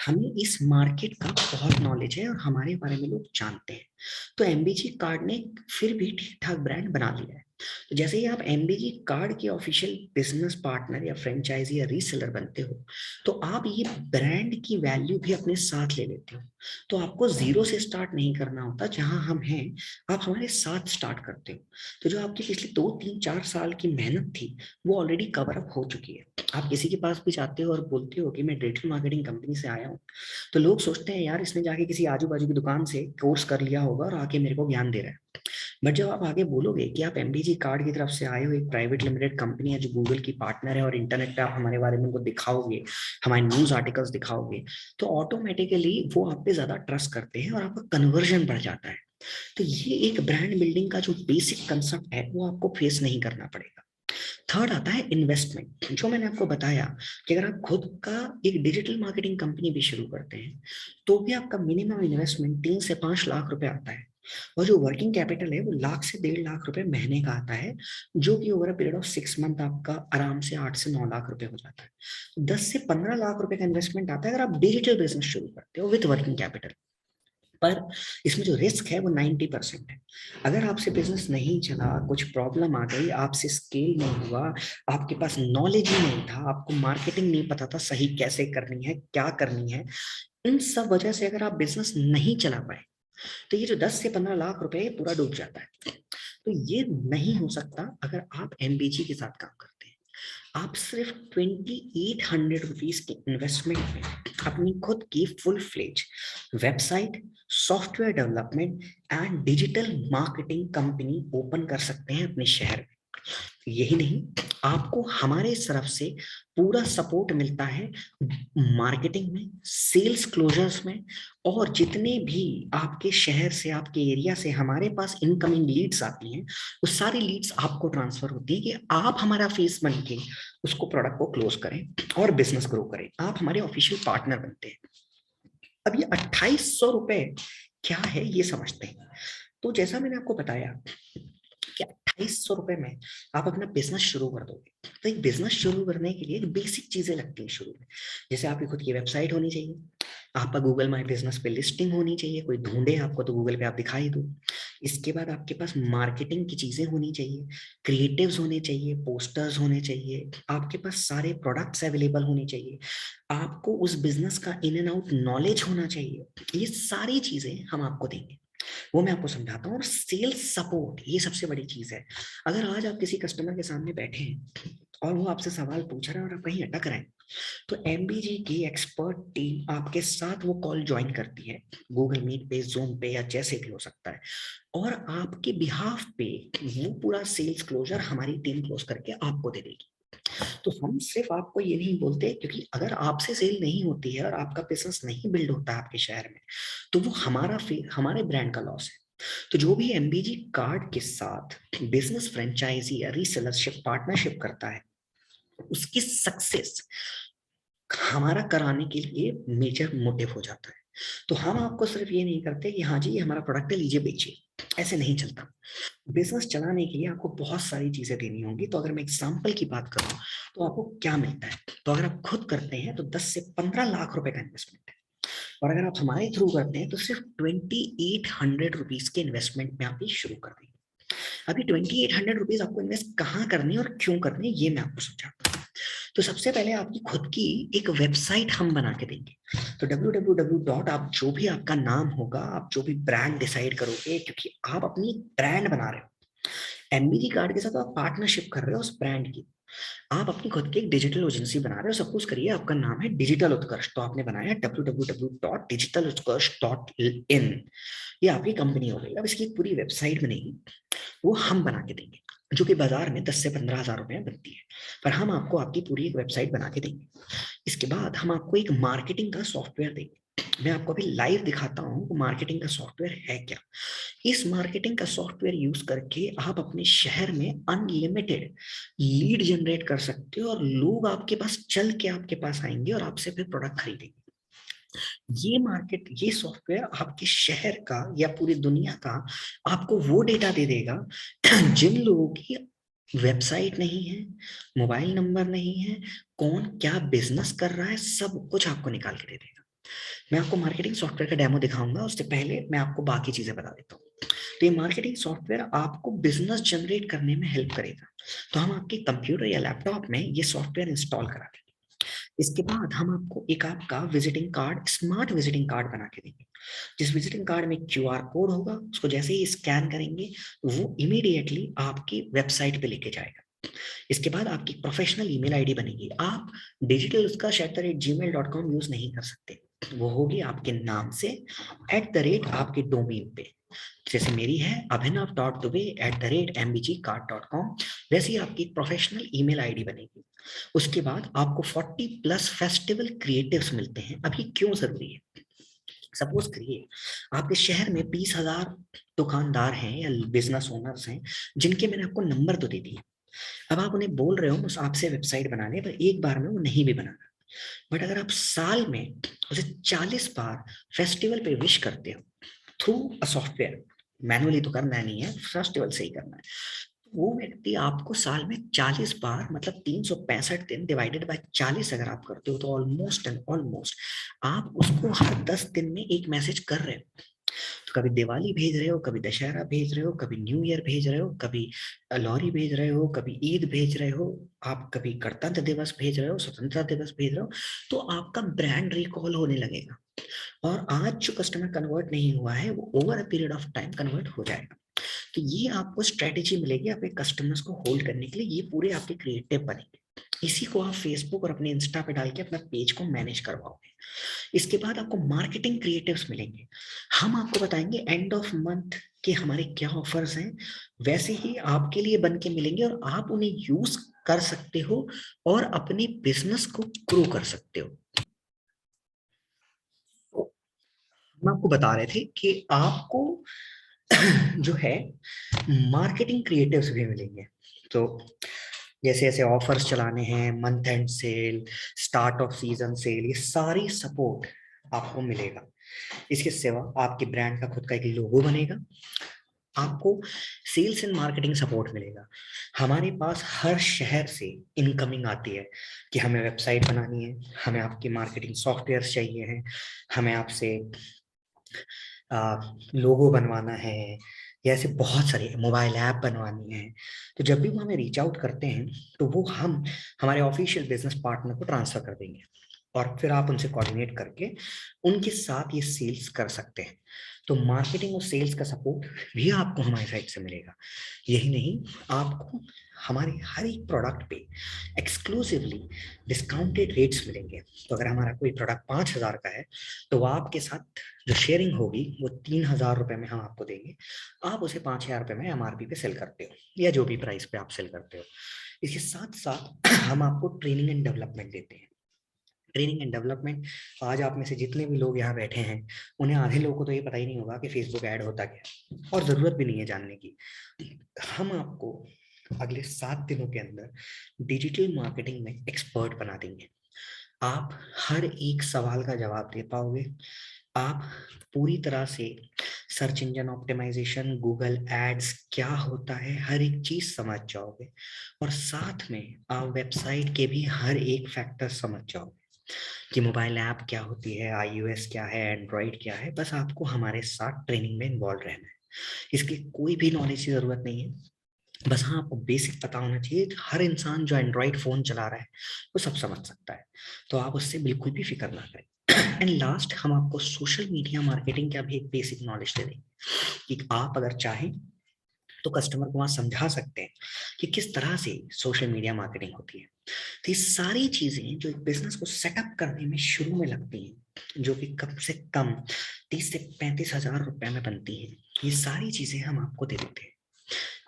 हमें इस मार्केट का बहुत नॉलेज है और हमारे बारे में लोग जानते हैं। तो एमबीजी कार्ड ने फिर भी ठीक ठाक ब्रांड बना लिया है। तो जैसे ही आप एमबीजी कार्ड के ऑफिशियल बिजनेस पार्टनर या फ्रेंचाइजी या रीसेलर बनते हो, तो आप ये ब्रांड की वैल्यू भी अपने साथ ले लेते हो। तो आपको जीरो से स्टार्ट नहीं करना होता, जहां हम हैं आप हमारे साथ स्टार्ट करते हो। तो जो आपकी पिछली 2 3 4 साल की मेहनत थी, वो ऑलरेडी कवर अप हो चुकी है। आप किसी के पास भी जाते हो और बोलते हो कि मैं डिजिटल मार्केटिंग कंपनी से आया हूँ, तो लोग सोचते हैं यार इसने जाके किसी आजू बाजू की दुकान से कोर्स कर लिया होगा और आके मेरे को ज्ञान दे रहा है। बट जब आप आगे बोलोगे कि आप एमबीजी कार्ड की तरफ से आए हो, एक प्राइवेट लिमिटेड कंपनी है जो गूगल की पार्टनर है, और इंटरनेट पे आप हमारे बारे में उनको दिखाओगे, हमारे न्यूज आर्टिकल्स दिखाओगे, तो ऑटोमेटिकली वो आप पे ज्यादा ट्रस्ट करते हैं और आपका कन्वर्जन बढ़ जाता है। तो ये एक ब्रांड बिल्डिंग का जो बेसिक कंसेप्ट है, वो आपको फेस नहीं करना पड़ेगा। थर्ड आता है इन्वेस्टमेंट। जो मैंने आपको बताया कि अगर आप खुद का एक डिजिटल मार्केटिंग कंपनी भी शुरू करते हैं, तो भी आपका मिनिमम इन्वेस्टमेंट 3 से 5 लाख रुपए आता है। और जो वर्किंग कैपिटल है वो 1 लाख से 1.5 लाख रुपए महीने का आता है, जो कि over a period of 6 month आपका आराम से 8 से 9 लाख रुपए हो जाता है। 10 से 15 लाख रुपए का इन्वेस्टमेंट आता है अगर आप डिजिटल बिजनेस शुरू करते हो विद वर्किंग कैपिटल। पर इसमें जो रिस्क है वो 90% है। अगर आपसे बिजनेस नहीं चला, कुछ प्रॉब्लम आ गई, आपसे स्केल नहीं हुआ, आपके पास नॉलेज ही नहीं था, आपको मार्केटिंग नहीं पता था सही कैसे करनी है, क्या करनी है, इन सब वजह से अगर आप बिजनेस नहीं चला पाए, तो ये जो 10 से 15 लाख रुपए ये पूरा डूब जाता है। तो ये नहीं हो सकता अगर आप एमबीजी के साथ काम करते हैं। आप सिर्फ 2800 रुपीज के इन्वेस्टमेंट में अपनी खुद की full fledge website, software development and digital marketing company open कर सकते हैं अपने शहर में। यही नहीं, आपको हमारे तरफ से पूरा सपोर्ट मिलता है मार्केटिंग में, सेल्स क्लोजर्स में, और जितने भी आपके शहर से, आपके एरिया से हमारे पास इनकमिंग लीड्स आती हैं, वो सारी लीड्स आपको ट्रांसफर होती है कि आप हमारा फेस बन के उसको प्रोडक्ट को क्लोज करें और बिजनेस ग्रो करें। आप हमारे ऑफिशियल पार्टनर बनते हैं। अब ये 2800 रुपए क्या है ये समझते हैं। तो जैसा मैंने आपको बताया कि ₹2,250 में आप अपना बिजनेस शुरू कर दोगे। तो एक बिजनेस शुरू करने के लिए बेसिक चीजें लगती हैं शुरू में, जैसे आपकी खुद की वेबसाइट होनी चाहिए, आपका गूगल माई बिजनेस पे लिस्टिंग होनी चाहिए, कोई ढूंढे आपको तो गूगल पे आप दिखाई दो। इसके बाद आपके पास मार्केटिंग की चीजें होनी चाहिए, क्रिएटिव्स होने चाहिए, पोस्टर्स होने चाहिए, आपके पास सारे प्रोडक्ट्स अवेलेबल होने चाहिए, आपको उस बिजनेस का इन एंड आउट नॉलेज होना चाहिए। ये सारी चीजें हम आपको देंगे, वो मैं आपको समझाता हूँ। और सेल्स सपोर्ट ये सबसे बड़ी चीज है। अगर आज आप किसी कस्टमर के सामने बैठे हैं और वो आपसे सवाल पूछ रहा है और आप कहीं अटक रहे हैं, तो एमबीजी की एक्सपर्ट टीम आपके साथ वो कॉल ज्वाइन करती है, गूगल मीट पे, जूम पे, या जैसे भी हो सकता है, और आपके बिहाफ पे वो पूरा सेल्स क्लोजर हमारी टीम क्लोज करके आपको दे देगी। तो हम सिर्फ आपको ये नहीं बोलते, क्योंकि अगर आपसे सेल नहीं होती है और आपका बिजनेस नहीं बिल्ड होता है आपके शहर में, तो वो हमारे ब्रांड का लॉस है। तो जो भी एमबीजी कार्ड के साथ बिजनेस फ्रेंचाइजी या रीसेलरशिप पार्टनरशिप करता है, उसकी सक्सेस हमारा कराने के लिए मेजर मोटिव हो जाता है। तो हम आपको सिर्फ ये नहीं करते कि हाँ जी ये हमारा प्रोडक्ट है, लीजिए बेचिए, ऐसे नहीं चलता। बिजनेस चलाने के लिए आपको बहुत सारी चीजें देनी होंगी। तो अगर मैं एग्जांपल की बात करूं तो आपको क्या मिलता है, तो अगर आप खुद करते हैं तो 10 से 15 लाख रुपए का इन्वेस्टमेंट है, और अगर आप हमारे थ्रू करते हैं तो सिर्फ ₹2,800 के इन्वेस्टमेंट में आप ये शुरू कर देंगे। अभी ₹2,800 आपको इन्वेस्ट कहाँ करने और क्यों करने, ये मैं आपको समझाता हूँ। तो सबसे पहले आपकी खुद की एक वेबसाइट हम बना के देंगे। तो www. आप जो भी आपका नाम होगा, आप जो भी ब्रांड डिसाइड करोगे, क्योंकि आप अपनी ब्रांड बना रहे हो, एमबीजी कार्ड के साथ आप पार्टनरशिप कर रहे हो उस ब्रांड की, आप अपनी खुद की एक डिजिटल एजेंसी बना रहे हो। सपोज करिए आपका नाम है डिजिटल उत्कर्ष, तो आपने बनाया www.digitalutkarsh.in, ये आपकी कंपनी हो गई। अब इसकी एक पूरी वेबसाइट बनेगी, वो हम बना के देंगे, जो कि बाजार में 10 से 15 हजार रुपए में बनती है, पर हम आपको आपकी पूरी एक वेबसाइट बना के देंगे। इसके बाद हम आपको एक मार्केटिंग का सॉफ्टवेयर देंगे। मैं आपको अभी लाइव दिखाता हूँ वो मार्केटिंग का सॉफ्टवेयर है क्या। इस मार्केटिंग का सॉफ्टवेयर यूज करके आप अपने शहर में अनलिमिटेड लीड जनरेट कर सकते हो, और लोग आपके पास चल के आपके पास आएंगे और आपसे फिर प्रोडक्ट खरीदेंगे। ये सॉफ्टवेयर आपके शहर का या पूरी दुनिया का आपको वो डेटा दे देगा जिन लोगों की वेबसाइट नहीं है, मोबाइल नंबर नहीं है, कौन क्या बिजनेस कर रहा है, सब कुछ आपको निकाल के दे देगा। मैं आपको मार्केटिंग सॉफ्टवेयर का डेमो दिखाऊंगा, उससे पहले मैं आपको बाकी चीजें बता देता हूँ। तो ये मार्केटिंग सॉफ्टवेयर आपको बिजनेस जनरेट करने में हेल्प करेगा। तो हम आपके कंप्यूटर या लैपटॉप में ये सॉफ्टवेयर इंस्टॉल करा देंगे। इसके बाद हम आपको एक आपका visiting card, smart visiting card बना के देंगे। जिस विजिटिंग कार्ड में क्यूआर कोड होगा, उसको जैसे ही स्कैन करेंगे वो इमीडिएटली आपकी वेबसाइट पे लेके जाएगा। इसके बाद आपकी प्रोफेशनल ईमेल आईडी बनेगी। आप डिजिटल उसका @gmail.com यूज नहीं कर सकते, वो होगी आपके नाम से @आपके डोमेन पे। जैसे मेरी है abhinav.dubey@mbgcard.com, वैसे ही आपकी प्रोफेशनल ईमेल आईडी बनेगी। उसके बाद आपको 40+ फेस्टिवल क्रिएटिव्स मिलते हैं। अब ये क्यों जरूरी है, सपोज करिए आपके शहर में 20,000 दुकानदार हैं या बिजनेस ओनर्स हैं, जिनके मैंने आपको नंबर तो दे दिए। अब आप उन्हें बोल रहे हो उस आपसे वेबसाइट बनाने, पर एक बार में वो नहीं भी बनाना। बट अगर आप साल में उसे 40 बार फेस्टिवल पे विश करते हो थ्रू अ सॉफ्टवेयर, मैनुअली तो करना नहीं है, फेस्टिवल से ही करना है, तो वो व्यक्ति आपको साल में 40 बार, मतलब 365 दिन डिवाइडेड बाय 40 अगर आप करते हो, तो ऑलमोस्ट एंड ऑलमोस्ट आप उसको हर 10 दिन में एक मैसेज कर रहे हो। तो कभी दिवाली भेज रहे हो, कभी दशहरा भेज रहे हो, कभी न्यू ईयर भेज रहे हो, कभी लोहरी भेज रहे हो, कभी ईद भेज रहे हो, आप कभी गणतंत्र दिवस भेज रहे हो, स्वतंत्रता दिवस भेज रहे हो, तो आपका ब्रांड रिकॉल होने लगेगा। और आज जो कस्टमर कन्वर्ट नहीं हुआ है वो over a period of time convert हो जाएगा। तो ये आपको स्ट्रेटेजी मिलेगी आपके कस्टमर्स को होल्ड करने के लिए, ये पूरे आपके क्रिएटिव बनेंगे। इसी को आप फेसबुक और अपने इंस्टा पे डाल के अपना पेज को मैनेज करवाओगे। इसके बाद आपको मार्केटिंग क्रिएटिव्स मिलेंगे। हम आपको बताएंगे एंड ऑफ मंथ के हमारे क्या ऑफर्स हैं, वैसे ही आपके लिए बन के मिलेंगे, और आप उन्हें यूज कर सकते हो और अपने बिजनेस को ग्रो कर सकते हो। तो हम आपको बता रहे थे कि आपको जो है मार्केटिंग क्रिएटिव्स भी मिलेंगे। तो जैसे ऐसे ऑफर्स चलाने हैं, month end sale, start of season sale, ये सारी सपोर्ट आपको मिलेगा। इसके सिवा आपके ब्रांड का खुद का एक लोगो बनेगा, आपको सेल्स एंड मार्केटिंग सपोर्ट मिलेगा। हमारे पास हर शहर से इनकमिंग आती है कि हमें वेबसाइट बनानी है, हमें आपकी मार्केटिंग सॉफ्टवेयर चाहिए हैं, हमें आपसे लोगो बनवाना है, या ऐसे बहुत सारे मोबाइल ऐप बनवानी है। तो जब भी वो हमें रीच आउट करते हैं तो वो हम हमारे ऑफिशियल बिजनेस पार्टनर को ट्रांसफर कर देंगे, और फिर आप उनसे कोऑर्डिनेट करके उनके साथ ये सेल्स कर सकते हैं। तो मार्केटिंग और सेल्स का सपोर्ट भी आपको हमारी साइड से मिलेगा। यही नहीं, आपको हमारे हर एक प्रोडक्ट पे एक्सक्लूसिवली डिस्काउंटेड रेट्स मिलेंगे। तो अगर हमारा कोई प्रोडक्ट 5,000 का है तो आपके साथ जो शेयरिंग होगी वो 3,000 रुपए में हम आपको देंगे। आप उसे 5,000 रुपए में एमआरपी पे सेल करते हो या जो भी प्राइस पे आप सेल करते हो। इसके साथ साथ हम आपको ट्रेनिंग एंड डेवलपमेंट देते हैं। ट्रेनिंग एंड डेवलपमेंट, आज आप में से जितने भी लोग यहाँ बैठे हैं उन्हें आधे लोगों को तो ये पता ही नहीं होगा कि फेसबुक ऐड होता क्या है, और जरूरत भी नहीं है जानने की। हम आपको अगले 7 दिनों के अंदर डिजिटल मार्केटिंग में एक्सपर्ट बना देंगे। आप हर एक सवाल का जवाब दे पाओगे। आप पूरी तरह से search engine optimisation, Google ads क्या होता है, हर एक चीज समझ जाओगे, और साथ में आप वेबसाइट के भी हर एक फैक्टर समझ जाओगे कि मोबाइल ऐप क्या होती है, iOS क्या है, एंड्रॉइड क्या है। बस आपको हमारे साथ ट्रेनिंग में इन्वॉल्व रहना है। इसकी कोई भी नॉलेज की जरूरत नहीं है, बस हाँ आपको बेसिक पता होना चाहिए। हर इंसान जो एंड्रॉइड फोन चला रहा है वो सब समझ सकता है, तो आप उससे बिल्कुल भी फिक्र ना करें। एंड लास्ट, हम आपको सोशल मीडिया मार्केटिंग का भी एक बेसिक नॉलेज दे देंगे कि आप अगर चाहें तो कस्टमर को वहां समझा सकते हैं कि किस तरह से सोशल मीडिया मार्केटिंग होती है। तो ये सारी चीजें जो एक बिजनेस को सेटअप करने में शुरू में लगती हैं, जो कि कम से कम 30 से 35 हजार रुपए में बनती हैं, ये सारी चीजें हम आपको दे देते हैं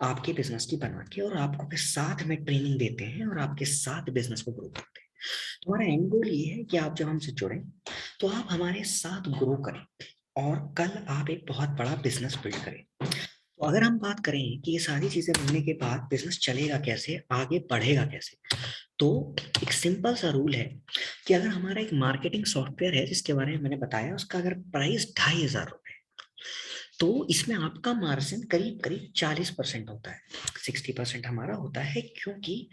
आपके बिजनेस की बना के, और आपको के साथ में ट्रेनिंग देते हैं और आपके साथ बिजनेस को ग्रो करते हैं। तो हमारा एंड गोल ये है कि आप जब हमसे जुड़े तो आप हमारे साथ ग्रो करें और कल आप एक बहुत बड़ा बिजनेस बिल्ड करें। तो अगर हम बात करें कि ये सारी चीजें बनने के बाद बिजनेस चलेगा कैसे, आगे बढ़ेगा कैसे, तो एक सिंपल सा रूल है कि अगर हमारा एक मार्केटिंग सॉफ्टवेयर है जिसके बारे में मैंने बताया, उसका अगर प्राइस 2,500 रुपए, तो इसमें आपका मार्जिन करीब करीब 40% होता है। 60% हमारा होता है, क्योंकि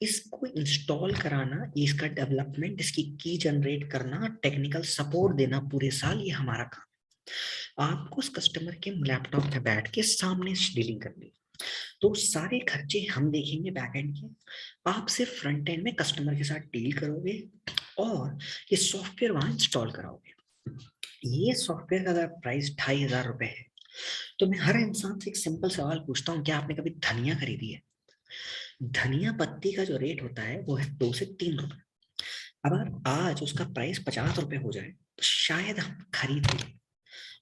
इसको इंस्टॉल कराना, इसका डेवलपमेंट, इसकी की जनरेट करना, टेक्निकल सपोर्ट देना पूरे साल, ये हमारा काम। आपको उस कस्टमर के लैपटॉप पे बैठ के सामने डीलिंग करनी, तो सारे खर्चे हम देखेंगे बैक एंड के। आप सिर्फ फ्रंट एंड में कस्टमर के साथ डील करोगे और ये सॉफ्टवेयर वहां इंस्टॉल कराओगे। ये सॉफ्टवेयर का अगर प्राइस 2,500 रुपए है, तो मैं हर इंसान से एक सिंपल सवाल पूछता हूँ, क्या आपने कभी धनिया खरीदी है? धनिया पत्ती का जो रेट होता है वो है 2 से 3 रुपए। अब अगर आज उसका प्राइस 50 रुपए हो जाए तो शायद हम खरीद लें,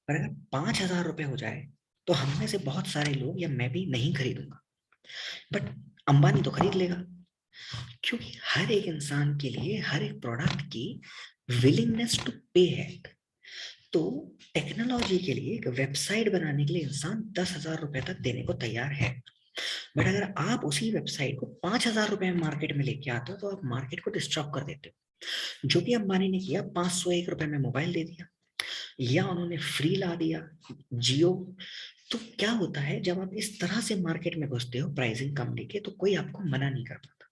पर अगर 5,000 रुपए हो जाए तो हम में से बहुत सारे लोग या मैं भी नहीं खरीदूंगा, बट अंबानी तो खरीद लेगा। क्योंकि हर एक इंसान के लिए हर एक प्रोडक्ट की विलिंगनेस टू पे है। तो टेक्नोलॉजी के लिए एक वेबसाइट बनाने के लिए इंसान 10,000 रुपए तक देने को तैयार है, बट अगर आप उसी वेबसाइट को 5,000 रुपए में मार्केट में लेके आते हो तो आप मार्केट को डिस्टर्ब कर देते हो। जो कि अंबानी ने किया, 501 रुपए में मोबाइल दे दिया, या उन्होंने फ्री ला दिया जियो। तो क्या होता है, जब आप इस तरह से मार्केट में घुसते हो प्राइसिंग कम लेके, तो कोई आपको मना नहीं कर पाता।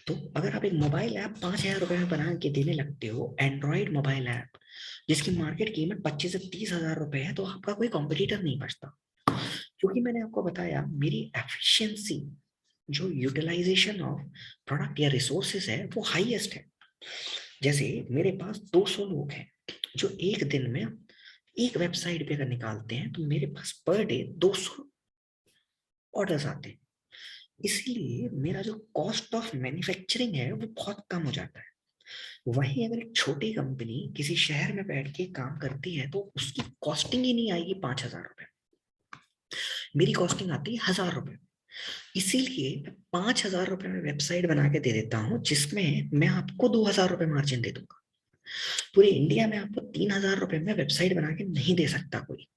तो अगर आप एक मोबाइल ऐप 5,000 रुपए में बना के देने लगते हो, एंड्रॉइड मोबाइल ऐप जिसकी मार्केट कीमत 25 से 30 हजार रुपए है, तो आपका कोई कॉम्पिटिटर नहीं बचता। क्योंकि मैंने आपको बताया, मेरी एफिशिएंसी, जो यूटिलाइजेशन ऑफ प्रोडक्ट या रिसोर्सेज है, वो हाईएस्ट है। जैसे मेरे पास 200 लोग हैं जो एक दिन में एक वेबसाइट पे अगर निकालते हैं, तो मेरे पास पर डे 200 ऑर्डर्स आते हैं। इसीलिए मेरा जो कॉस्ट ऑफ मैन्युफैक्चरिंग है वो बहुत कम हो जाता है। वहीं अगर एक छोटी कंपनी किसी शहर में बैठ के काम करती है तो उसकी कॉस्टिंग ही नहीं आएगी 5,000 रुपए, मेरी कॉस्टिंग आती है 1,000 रुपए। इसीलिए 5,000 रुपए में वेबसाइट बना के दे देता हूँ, जिसमें मैं आपको 2,000 रुपए मार्जिन दे दूंगा। पूरे इंडिया में आपको 3,000 रुपए में वेबसाइट बना के नहीं दे सकता कोई,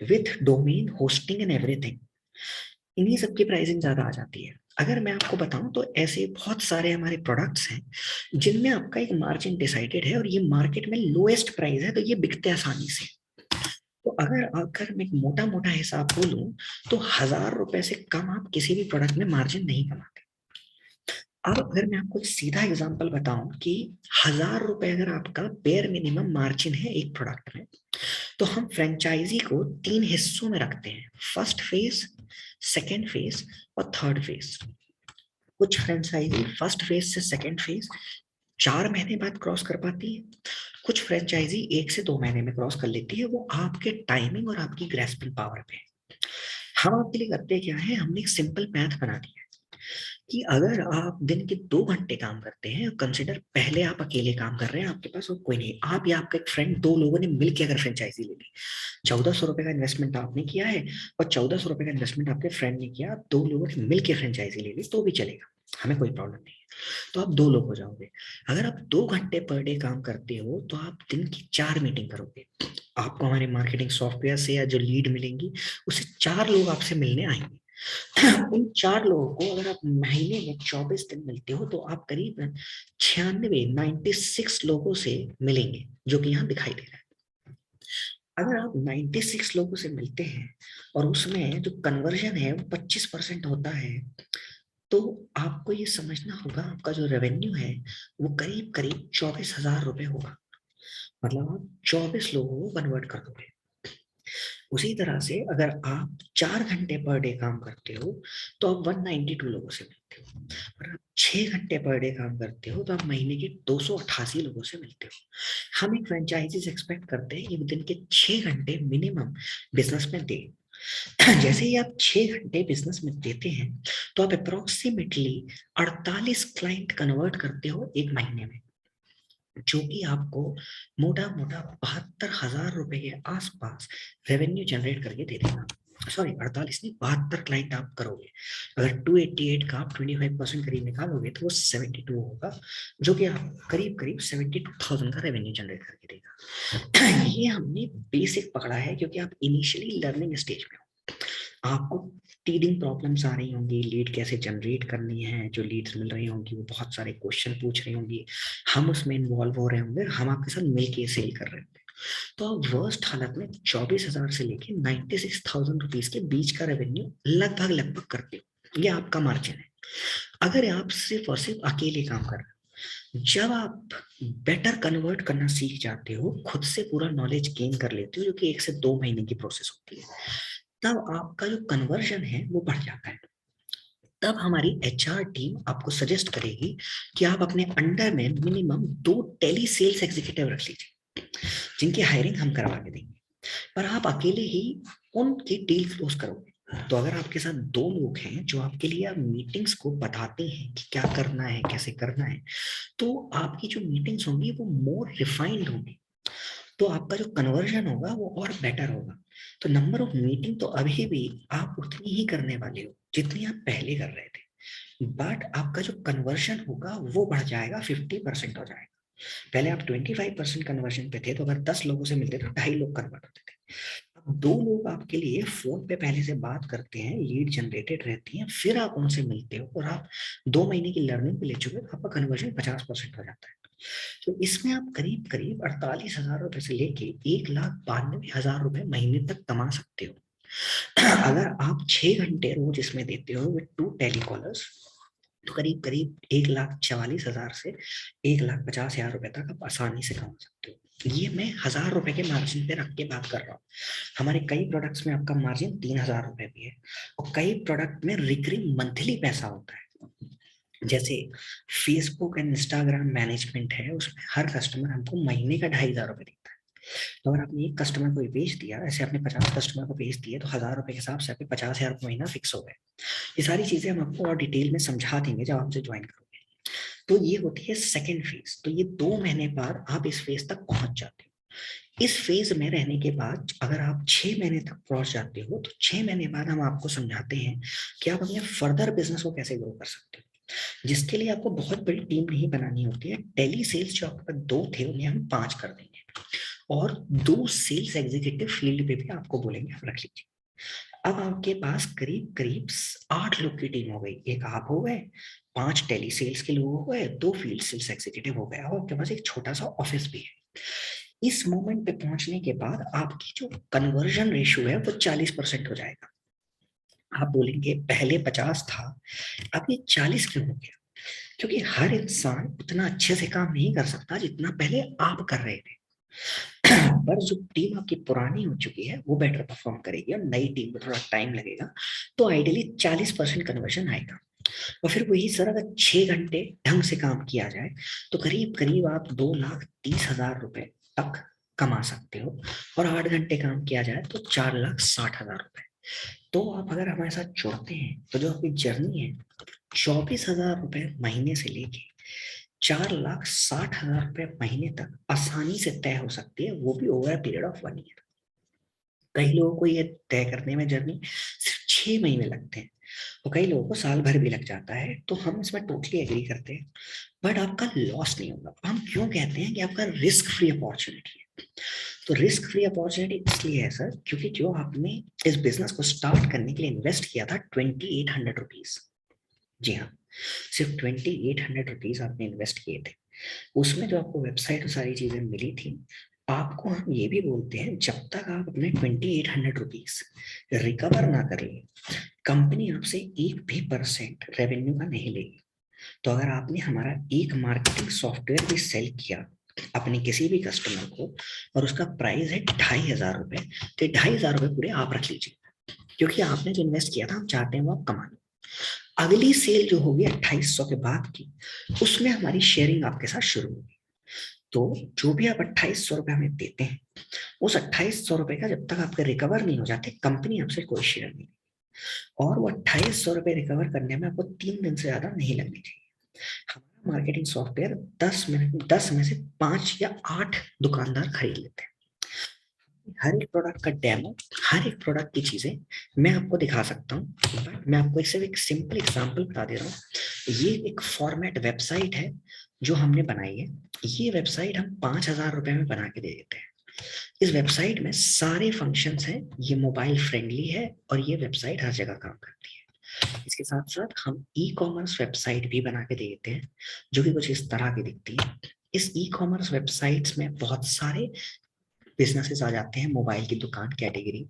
with domain hosting and everything. इन्हीं सब की प्राइसिंग ज्यादा आ जाती है। अगर मैं आपको बताऊं तो ऐसे बहुत सारे हमारे प्रोडक्ट्स हैं जिनमें आपका एक मार्जिन डिसाइडेड है और ये मार्केट में लोएस्ट प्राइस है, तो ये बिकते आसानी से। तो अगर अगर मैं मोटा मोटा हिसाब बोलूं तो 1,000 रुपए से कम आप किसी भी प्रोडक्ट में मार्जिन नहीं कमाते। अब अगर मैं आपको एक सीधा एग्जांपल बताऊं कि 1,000 रुपए अगर आपका बेयर मिनिमम मार्जिन है एक प्रोडक्ट में, तो हम फ्रेंचाइजी को 3 हिस्सों में रखते हैं, फर्स्ट फेज, सेकेंड फेज और थर्ड फेज। कुछ फ्रेंचाइजी फर्स्ट फेज से सेकेंड फेज 4 महीने बाद क्रॉस कर पाती है, कुछ फ्रेंचाइजी 1 से 2 महीने में क्रॉस कर लेती है। वो आपके टाइमिंग और आपकी ग्रेस्पिंग पावर पे है। हम आपके लिए करते क्या है, हमने एक सिंपल मैथ बना दिया है कि अगर आप दिन के 2 घंटे काम करते हैं, कंसिडर पहले आप अकेले काम कर रहे हैं, आपके पास और कोई नहीं, आप या आपका एक फ्रेंड, 2 लोगों ने मिलकर अगर फ्रेंचाइजी ले ली, 1,400 रुपए का इन्वेस्टमेंट आपने किया है और 1,400 रुपए का इन्वेस्टमेंट आपके फ्रेंड ने किया, 2 लोगों ने मिलकर फ्रेंचाइजी ले ली तो भी चलेगा, हमें कोई प्रॉब्लम नहीं है। तो आप 2 लोग हो जाओगे। अगर आप 2 घंटे पर डे काम करते हो तो आप दिन की 4 मीटिंग करोगे। आपको हमारे मार्केटिंग सॉफ्टवेयर से या जो लीड मिलेंगी उससे 4 लोग आपसे मिलने आएंगे। उन 4 लोगों को अगर आप महीने में 24 दिन मिलते हो तो आप करीब 96 लोगों से मिलेंगे, जो कि यहाँ दिखाई दे रहा है। अगर आप 96 लोगों से मिलते हैं और उसमें जो कन्वर्जन है वो 25% होता है, तो आपको ये समझना होगा आपका जो रेवेन्यू है वो करीब करीब 24,000 रुपए होगा। मतलब आप 24 लोगों को कन्वर्ट कर दोगे। उसी तरह से अगर आप 4 घंटे पर डे काम करते हो तो आप 192 लोगों से मिलते हो, और आप 6 घंटे पर डे काम करते हो तो आप महीने के 288 लोगों से मिलते हो। हम एक फ्रेंचाइजीज एक्सपेक्ट करते हैं कि दिन के 6 घंटे मिनिमम बिजनेस में दे। जैसे ही आप 6 घंटे बिजनेस में देते हैं तो आप अप्रोक्सीमेटली 48 क्लाइंट कन्वर्ट करते हो एक महीने में, जो कि आपको मोटा मोटा 72,000 रुपए के आसपास रेवेन्यू जनरेट करके दे देगा। सॉरी, 48 नहीं, 72 क्लाइंट आप करोगे। अगर 288 का आप 25% करीब निकालोगे तो वो 72 होगा, जो कि आप करीब करीब 72,000 का रेवेन्यू जनरेट करके देगा। ये हमने बेसिक पकड़ा है क्योंकि आप इनिशियली लर्निंग स्टेज में हो। आपको टीडिंग प्रॉब्लम्स आ रही होंगी, लीड कैसे जनरेट करनी है, जो लीड्स मिल रही होंगी वो बहुत सारे क्वेश्चन पूछ रही होंगी, हम उसमें इन्वॉल्व हो रहे होंगे, हम आपके साथ मिलके सेल कर रहे होंगे। तो आप वर्स्ट हालत में 24,000 से लेके 96,000 रुपीज के बीच का रेवेन्यू लगभग लगभग करते हो, ये आपका मार्जिन है अगर आप सिर्फ और सिर्फ अकेले काम कर रहे हो। जब आप बेटर कन्वर्ट करना सीख जाते हो, खुद से पूरा नॉलेज गेन कर लेते हो, जो कि 1 से 2 महीने की प्रोसेस होती है, तब आपका जो कन्वर्जन है वो बढ़ जाता है। तब हमारी एचआर टीम आपको सजेस्ट करेगी कि आप अपने अंडर में मिनिमम 2 टेली सेल्स एग्जीक्यूटिव रख लीजिए, जिनकी हायरिंग हम करवा के देंगे, पर आप अकेले ही उनकी डील क्लोज करोगे। तो अगर आपके साथ 2 लोग हैं जो आपके लिए आप मीटिंग्स को बताते हैं कि क्या करना है, कैसे करना है, तो आपकी जो मीटिंग्स होंगी वो मोर रिफाइंड होंगी, तो आपका जो कन्वर्जन होगा वो और बेटर होगा। तो नंबर ऑफ मीटिंग तो अभी भी आप उतनी ही करने वाले हो जितनी आप पहले कर रहे थे, बट आपका जो कन्वर्जन होगा वो बढ़ जाएगा, 50% हो जाएगा। पहले आप 25% कन्वर्जन पे थे, तो अगर 10 लोगों से मिलते तो 2.5 लोग कन्वर्ट होते थे। अब 2 लोग आपके लिए फोन पे पहले से बात करते हैं, लीड जनरेटेड रहती है, फिर आप उनसे मिलते हो और आप 2 महीने की लर्निंग पे ले चुके हो, आपका कन्वर्जन 50% हो जाता है। तो इसमें आप करीब करीब 48,000 रुपए से लेके 1,92,000 रुपए महीने तक कमा सकते हो। अगर आप 6 घंटे रोज इसमें देते हो विद 2 टेलीकॉलर्स, तो करीब करीब 1,44,000 से 1,50,000 रुपए तक आप आसानी से कमा सकते हो। ये मैं 1,000 रुपए के मार्जिन पे रख के बात कर रहा हूँ। हमारे कई प्रोडक्ट्स में आपका मार्जिन 3,000 रुपए भी है, और कई प्रोडक्ट में रिकरिंग मंथली पैसा होता है। जैसे फेसबुक एंड इंस्टाग्राम मैनेजमेंट है, उसमें हर कस्टमर हमको महीने का 2,500 रुपए देता है। तो अगर आपने एक कस्टमर को भेज दिया, ऐसे आपने 50 कस्टमर को भेज दिए, तो 1,000 रुपए के हिसाब से आपके 50,000 महीना फिक्स हो गए। ये सारी चीजें हम आपको और डिटेल में समझा देंगे जब आपसे ज्वाइन करोगे। तो ये होती है सेकेंड फेज। तो ये 2 महीने बाद आप इस फेज तक पहुंच जाते हो। इस फेज में रहने के बाद अगर आप 6 महीने तक पहुंच जाते हो, तो 6 महीने बाद हम आपको समझाते हैं कि आप अपने फर्दर बिजनेस को कैसे ग्रो कर सकते हो, जिसके लिए आपको बहुत बड़ी टीम नहीं बनानी होती है। टेली सेल्स जो आपके पास 2 थे उन्हें हम 5 कर देंगे, और 2 सेल्स एग्जीक्यूटिव फील्ड पे भी आपको बोलेंगे आप रख लीजिए। अब आपके पास करीब करीब 8 लोग की टीम हो गई, एक आप हो गए, 5 टेली सेल्स के लोग हो गए, 2 फील्ड सेल्स एग्जीक्यूटिव हो गए, और आपके पास एक छोटा सा ऑफिस भी है। इस मोमेंट पे पहुंचने के बाद आपकी जो कन्वर्जन रेशियो है वो 40% हो जाएगा। आप बोलेंगे पहले 50 था, अब ये 40 क्यों हो गया? क्योंकि हर इंसान उतना अच्छे से काम नहीं कर सकता जितना पहले आप कर रहे थे। पर जो टीम आपकी पुरानी हो चुकी है वो बेटर परफॉर्म करेगी, और नई टीम को थोड़ा टाइम लगेगा, तो आइडियली 40% कन्वर्जन आएगा। और फिर वही सर, अगर 6 घंटे ढंग से काम किया जाए तो करीब करीब आप 2,30,000 रुपए तक कमा सकते हो, और 8 घंटे काम किया जाए तो 4,60,000 रुपए। तो आप अगर हमारे साथ जुड़ते हैं तो जो आपकी जर्नी है 24,000 रुपए महीने से लेके 4,60,000 रुपए महीने तक आसानी से तय हो सकती है, वो भी over a period of 1 year. कई लोगों को ये तय करने में जर्नी सिर्फ 6 महीने लगते हैं, और कई लोगों को साल भर भी लग जाता है, तो हम इसमें टोटली एग्री करते हैं। बट आपका लॉस नहीं होगा। हम क्यों कहते हैं कि आपका रिस्क फ्री अपॉर्चुनिटी है? तो रिस्क फ्री अपॉर्चुनिटी इसलिए है सर, क्योंकि जो आपने इस बिजनेस को स्टार्ट करने के लिए इन्वेस्ट किया था 2,800 रुपीज, जी हाँ, सिर्फ 2,800 रुपीज आपने इन्वेस्ट किए थे, उसमें जो आपको वेबसाइट और सारी चीजें मिली थी, आपको हम ये भी बोलते हैं जब तक आप अपने 2,800 रुपीज रिकवर ना करें, कंपनी आपसे 1% रेवेन्यू का नहीं लेगी। तो अगर आपने हमारा एक मार्केटिंग सॉफ्टवेयर भी सेल किया अपने किसी भी कस्टमर को, और उसका प्राइस है 2,500 रुपए, तो 2,500 रुपए पूरे आप रख लीजिए, क्योंकि आपने जो इन्वेस्ट किया था हम चाहते हैं वो आप कमा लो। अगली सेल जो होगी 2,800 के बाद की, उसमें हमारी शेयरिंग आपके साथ शुरू होगी। तो जो भी आप 2,800 रुपए हमें देते हैं, उस 2,800 रुपए का जब तक आपके रिकवर नहीं हो जाते, कंपनी आपसे कोई शेयर नहीं। और वो 2,800 रुपए रिकवर करने में आपको 3 दिन से ज्यादा नहीं लगनी चाहिए। हमारा मार्केटिंग सॉफ्टवेयर 10 मिनट, 10 में से 5 या 8 दुकानदार खरीद लेते हैं। हर एक प्रोडक्ट का डेमो, हर एक प्रोडक्ट की चीजें मैं आपको दिखा सकता हूँ, बट मैं आपको सिर्फ एक सिंपल एग्जांपल बता दे रहा हूँ। ये एक फॉर्मेट वेबसाइट है जो हमने बनाई है। ये वेबसाइट हम 5,000 रुपए में बना के दे देते हैं। इस वेबसाइट में सारे फंक्शंस हैं, ये मोबाइल फ्रेंडली है, और ये वेबसाइट हर जगह काम करती है। इसके साथ साथ हम ई कॉमर्स वेबसाइट भी बना के दे देते हैं, जो कि कुछ इस तरह की दिखती है। इस ई कॉमर्स वेबसाइट्स में बहुत सारे बिजनेसेस आ जाते हैं, मोबाइल की दुकान कैटेगरी।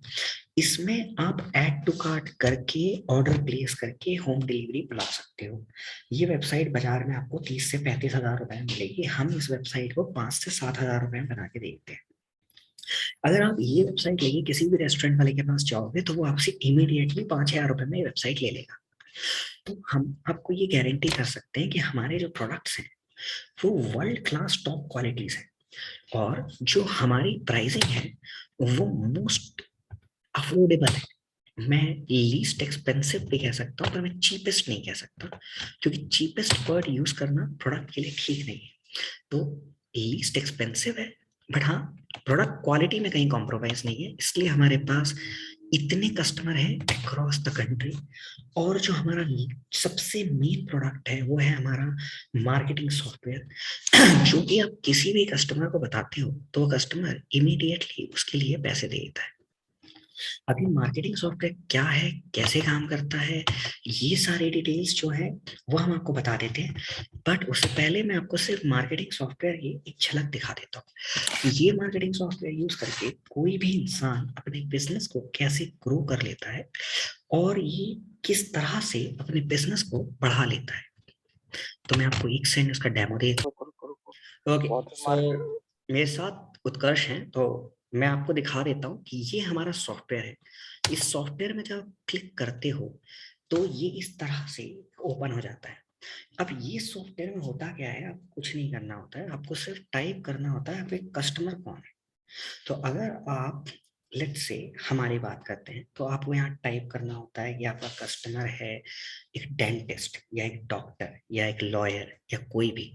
इसमें आप ऐड टू कार्ट करके, ऑर्डर प्लेस करके होम डिलीवरी बुला सकते हो। ये वेबसाइट बाजार में आपको 30 से 35 हजार रुपए में मिलेगी, हम इस वेबसाइट को 5 से 7 हजार रुपए में बना के देते हैं। अगर आप ये वेबसाइट लेके किसी भी रेस्टोरेंट वाले के पास जाओगे तो वो आपसे इमीडिएटली 5,000 रुपए में वेबसाइट ले लेगा। तो हम आपको ये गारंटी कर सकते हैं कि हमारे जो प्रोडक्ट्स हैं वो वर्ल्ड क्लास टॉप क्वालिटीज है, और जो हमारी प्राइसिंग है वो मोस्ट अफोर्डेबल है। मैं लीस्ट एक्सपेंसिव भी कह सकता हूँ, पर मैं चीपेस्ट नहीं कह सकता, क्योंकि चीपेस्ट वर्ड यूज करना प्रोडक्ट के लिए ठीक नहीं है। तो लीस्ट एक्सपेंसिव है, बट हाँ, प्रोडक्ट क्वालिटी में कहीं कॉम्प्रोमाइज नहीं है, इसलिए हमारे पास इतने कस्टमर हैं अक्रॉस द कंट्री। और जो हमारा सबसे मेन प्रोडक्ट है वो है हमारा मार्केटिंग सॉफ्टवेयर, जो कि आप किसी भी कस्टमर को बताते हो तो वो कस्टमर इमीडिएटली उसके लिए पैसे दे देता है। अभी मार्केटिंग सॉफ्टवेयर क्या है, कैसे काम करता है, ये सारी डिटेल्स जो है वो हम आपको बता देते हैं, बट उससे पहले मैं आपको सिर्फ मार्केटिंग सॉफ्टवेयर की एक झलक दिखा देता हूँ। ये मार्केटिंग सॉफ्टवेयर यूज करके कोई भी इंसान अपने बिजनेस को कैसे ग्रो कर लेता है, और ये किस तरह से अपने बिजनेस को बढ़ा लेता है। तो मैं आपको एक सेकंड उसका डेमो दे। रुको रुको रुको। ओके, बहुत सो मार्केट। मेरे साथ उत्कर्ष हैं, तो मैं आपको दिखा देता हूँ कि ये हमारा सॉफ्टवेयर है। इस सॉफ्टवेयर में जब आप क्लिक करते हो तो ये इस तरह से ओपन हो जाता है। अब ये सॉफ्टवेयर में होता क्या है, आपको कुछ नहीं करना होता है, आपको सिर्फ टाइप करना होता है आपके कस्टमर कौन है। तो अगर आप लेट्स से हमारी बात करते हैं, तो आपको यहाँ टाइप करना होता है कि आपका कस्टमर है एक डेंटिस्ट या एक डॉक्टर या एक लॉयर या कोई भी।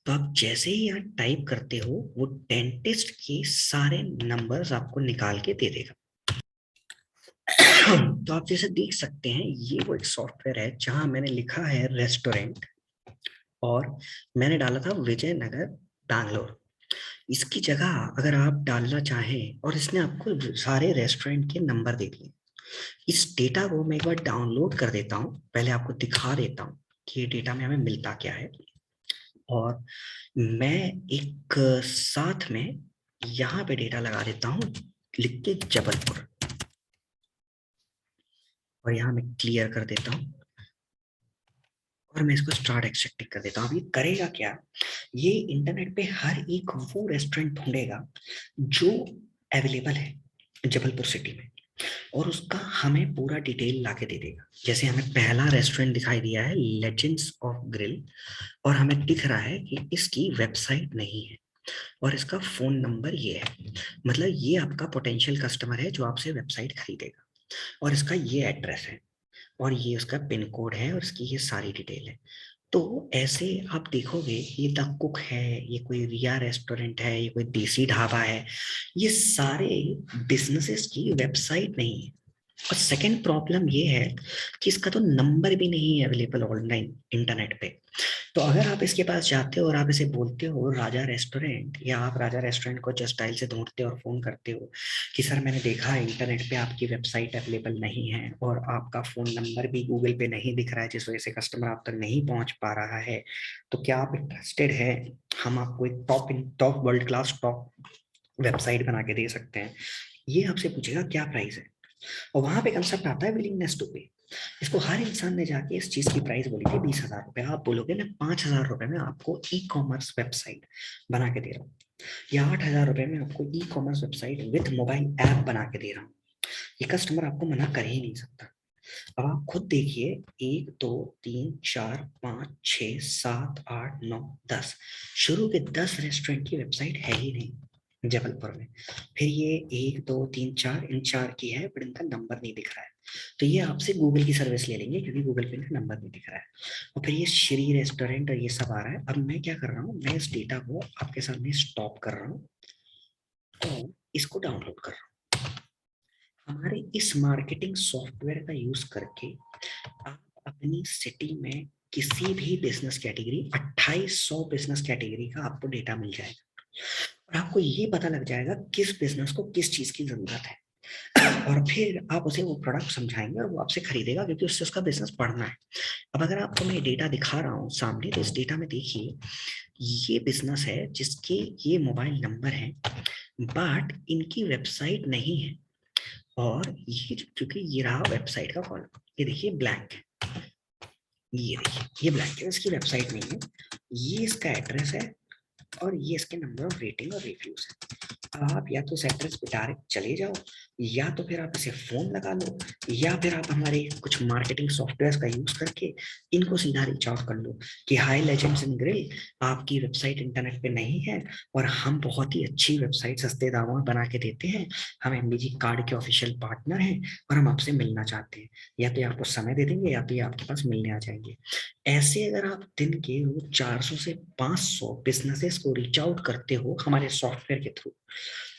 तो आप जैसे ही यहाँ टाइप करते हो वो डेंटिस्ट के सारे नंबर्स आपको निकाल के दे देगा। तो आप जैसे देख सकते हैं ये वो एक सॉफ्टवेयर है जहां मैंने लिखा है रेस्टोरेंट, और मैंने डाला था विजयनगर बैंगलोर। इसकी जगह अगर आप डालना चाहें, और इसने आपको सारे रेस्टोरेंट के नंबर दे दिए। इस डेटा को मैं एक बार डाउनलोड कर देता हूँ, पहले आपको दिखा देता हूँ कि ये डेटा में हमें मिलता क्या है। और मैं एक साथ में यहाँ पे डेटा लगा देता हूँ लिख के जबलपुर, और यहाँ मैं क्लियर कर देता हूँ और मैं इसको स्टार्ट एक्सट्रैक्टिंग कर देता हूँ। अब ये करेगा क्या, ये इंटरनेट पे हर एक वो रेस्टोरेंट ढूंढेगा जो अवेलेबल है जबलपुर सिटी में, और उसका हमें पूरा डिटेल लाके दे देगा। जैसे हमें पहला रेस्टोरेंट दिखाई दिया है लेजेंड्स ऑफ ग्रिल, और हमें दिख रहा है कि इसकी वेबसाइट नहीं है और इसका फोन नंबर ये है, मतलब ये आपका पोटेंशियल कस्टमर है जो आपसे वेबसाइट खरीदेगा, और इसका ये एड्रेस है और ये उसका पिन कोड है और इसकी ये सारी डिटेल है। तो ऐसे आप देखोगे ये द कुक है, ये कोई रिया रेस्टोरेंट है, ये कोई देसी ढाबा है, ये सारे बिजनेसेस की वेबसाइट नहीं है। और सेकंड प्रॉब्लम ये है कि इसका तो नंबर भी नहीं है अवेलेबल ऑनलाइन इंटरनेट पे। तो अगर आप इसके पास जाते हो और आप इसे बोलते हो राजा रेस्टोरेंट, या आप राजा रेस्टोरेंट को जस्ट डायल से ढूंढते हो और फोन करते हो कि सर मैंने देखा है इंटरनेट पे आपकी वेबसाइट अवेलेबल नहीं है और आपका फोन नंबर भी गूगल पे नहीं दिख रहा है जिस वजह से कस्टमर आप तक नहीं पहुंच पा रहा है, तो क्या आप इंटरेस्टेड है, हम आपको एक top world class top website बना के दे सकते हैं। ये आपसे पूछेगा क्या प्राइस है, और वहां पे कंसेप्ट आता है विलिंगनेस टू पे। इसको हर इंसान ने जाके इस चीज की प्राइस बोली थी 20,000 रुपए, आप बोलोगे मैं 5,000 रुपए में आपको ई कॉमर्स वेबसाइट बना के दे रहा हूँ, या 8,000 रुपए में आपको e commerce website with mobile app बना के दे रहा हूँ, ये कस्टमर आपको मना कर ही नहीं सकता। अब आप खुद देखिए, 1 2 3 4 5 6 7 8 9 10, शुरू के 10 रेस्टोरेंट की वेबसाइट है ही नहीं जबलपुर में। फिर ये 1 2 3 4 इन चार की है पर इनका नंबर नहीं दिख रहा है, तो ये आपसे गूगल की सर्विस ले लेंगे क्योंकि गूगल पे इनका नंबर नहीं दिख रहा है। और फिर ये श्री रेस्टोरेंट और ये सब आ रहा है। अब मैं क्या कर रहा हूँ, मैं इस डेटा को आपके सामने स्टॉप कर रहा हूँ और इसको डाउनलोड कर रहा हूँ। हमारे इस मार्केटिंग सॉफ्टवेयर का यूज करके आप अपनी सिटी में किसी भी बिजनेस कैटेगरी, 2800 बिजनेस कैटेगरी का आपको डेटा मिल जाएगा, और आपको ये पता लग जाएगा किस बिजनेस को किस चीज की जरूरत है, और फिर आप उसे वो प्रोडक्ट समझाएंगे और वो आपसे खरीदेगा क्योंकि उससे उसका बिजनेस बढ़ना है। अब अगर आपको मैं डेटा दिखा रहा हूँ सामने, तो इस डेटा में देखिए ये बिजनेस है जिसके ये मोबाइल नंबर है, बट इनकी वेबसाइट नहीं है, और ये क्योंकि ये रहा वेबसाइट का कॉलम, ये देखिए ब्लैंक है, ये देखिए ये ब्लैंक है, इसकी वेबसाइट नहीं है, ये इसका एड्रेस है और ये इसके नंबर ऑफ रेटिंग और रिव्यूज है। आप या तो इस एड्रेस पे डायरेक्ट चले जाओ, या तो फिर आप इसे फोन लगा लो, या फिर आप हमारे कुछ मार्केटिंग सॉफ्टवेयर का यूज करके इनको सीधा रीच आउट कर लो कि हाय लेजेंड्स इन ग्रिल, आपकी वेबसाइट इंटरनेट पे नहीं है और हम बहुत ही अच्छी वेबसाइट सस्ते दामों में बना के देते हैं, हम एमबीजी कार्ड के ऑफिशियल पार्टनर हैं और हम आपसे मिलना चाहते हैं, या तो ये आपको समय दे देंगे या तो ये आपके पास मिलने आ जाएंगे। ऐसे अगर आप दिन के रोज 400 से 500 बिजनेसेस को रीच आउट करते हो हमारे सॉफ्टवेयर के थ्रू,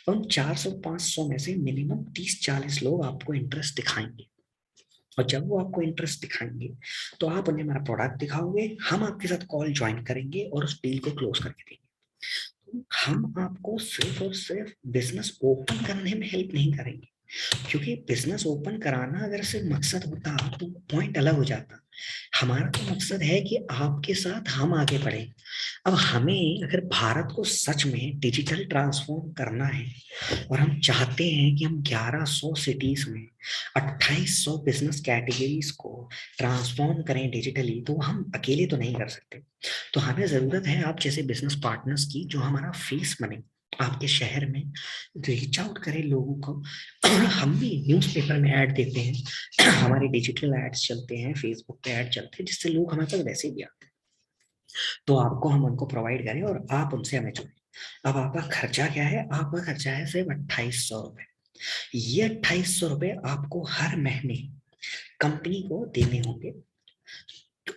उन 400-500 में से मिनिमम 30-40 लोग आपको इंटरेस्ट दिखाएंगे, और जब वो आपको इंटरेस्ट दिखाएंगे तो आप उन्हें हमारा प्रोडक्ट दिखाओगे, हम आपके साथ कॉल ज्वाइन करेंगे और उस डील को क्लोज करके देंगे। तो हम आपको सिर्फ और सिर्फ बिजनेस ओपन करने में हेल्प नहीं करेंगे, क्योंकि बिजनेस ओपन कराना अगर सिर्फ मकसद होता तो पॉइंट अलग हो जाता। हमारा तो मकसद है कि आपके साथ हम आगे बढ़े। अब हमें अगर भारत को सच में डिजिटल ट्रांसफॉर्म करना है और हम चाहते हैं कि हम 1100 सिटीज में 2800 बिजनेस कैटेगरीज को ट्रांसफॉर्म करें डिजिटली, तो हम अकेले तो नहीं कर सकते। तो हमें जरूरत है आप जैसे बिजनेस पार्टनर्स की जो हमारा फेस बने आपके शहर में, रीच आउट करें लोगों को। हम भी न्यूज़पेपर में ऐड देते हैं, हमारे डिजिटल एड्स चलते हैं, फेसबुक पे ऐड चलते हैं, जिससे लोग हमारे पास वैसे भी आते हैं। तो आपको हम उनको प्रोवाइड करें और आप उनसे हमें चुनें। अब आपका खर्चा क्या है, आपका खर्चा है सिर्फ 2800 रुपए। ये 2800 रुपए आपको हर महीने कंपनी को देने होंगे,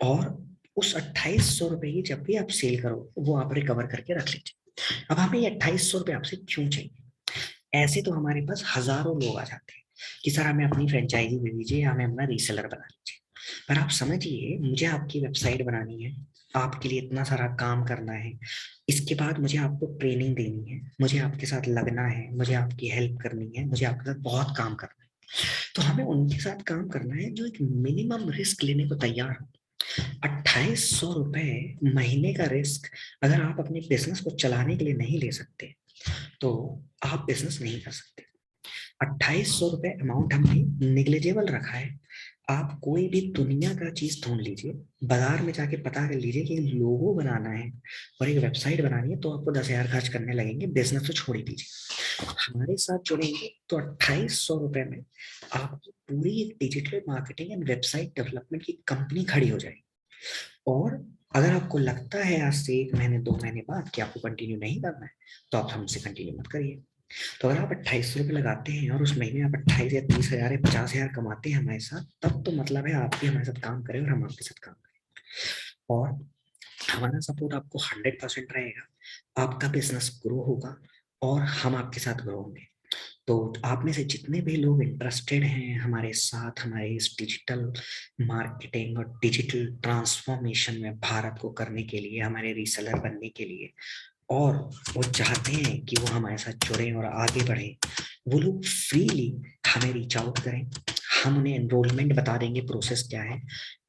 और उस 2800 रुपए की जब भी आप सेल करो वो आप रिकवर करके रख लीजिए। अब हमें ये 2800 रुपए आपसे क्यों चाहिए, ऐसे तो हमारे पास हजारों लोग आ जाते हैं कि सर हमें अपनी फ्रेंचाइजी दे दीजिए, हमें अपना रीसेलर बना लीजिए। पर आप समझिए, मुझे आपकी वेबसाइट बनानी है, आपके लिए इतना सारा काम करना है, इसके बाद मुझे आपको ट्रेनिंग देनी है, मुझे आपके साथ लगना है, मुझे आपकी हेल्प करनी है, मुझे आपके साथ बहुत काम करना है। तो हमें उनके साथ काम करना है जो एक मिनिमम रिस्क लेने को तैयार हो। 2800 रुपए महीने का रिस्क अगर आप अपने बिजनेस को चलाने के लिए नहीं ले सकते, तो आप बिजनेस नहीं कर सकते। 2800 रुपये अमाउंट हमने निग्लेजेबल रखा है। आप कोई भी दुनिया का चीज ढूंढ लीजिए, बाजार में जाके पता कर लीजिए कि लोगो बनाना है और एक वेबसाइट बनानी है, तो आपको 10,000 खर्च करने लगेंगे। बिजनेस तो छोड़ ही दीजिए। हमारे साथ जुड़ेंगे तो 2800 रुपये में आपकी पूरी एक digital marketing and website development की कंपनी खड़ी हो जाएगी। और अगर आपको लगता है आज से 1 महीने 2 महीने बाद कि आपको कंटिन्यू नहीं करना है, तो आप हमसे कंटिन्यू मत करिए। तो अगर आप 2800 रुपये लगाते हैं और उस महीने आप 28 या 30,000 या 50,000 कमाते हैं हमारे साथ, तब तो मतलब है आप भी हमारे साथ काम करें और हम आपके साथ काम करें। और हमारा सपोर्ट आपको 100% रहेगा। आपका बिजनेस ग्रो होगा और हम आपके साथ ग्रो होंगे। तो आप में से जितने भी लोग इंटरेस्टेड हैं हमारे साथ, हमारे इस डिजिटल मार्केटिंग और डिजिटल ट्रांसफॉर्मेशन में भारत को करने के लिए, हमारे रीसेलर बनने के लिए, और वो चाहते हैं कि वो हमारे साथ जुड़ें और आगे बढ़ें, वो लोग फ्रीली हमें रीच आउट करें। हम उन्हें एनरोलमेंट बता देंगे, प्रोसेस क्या है।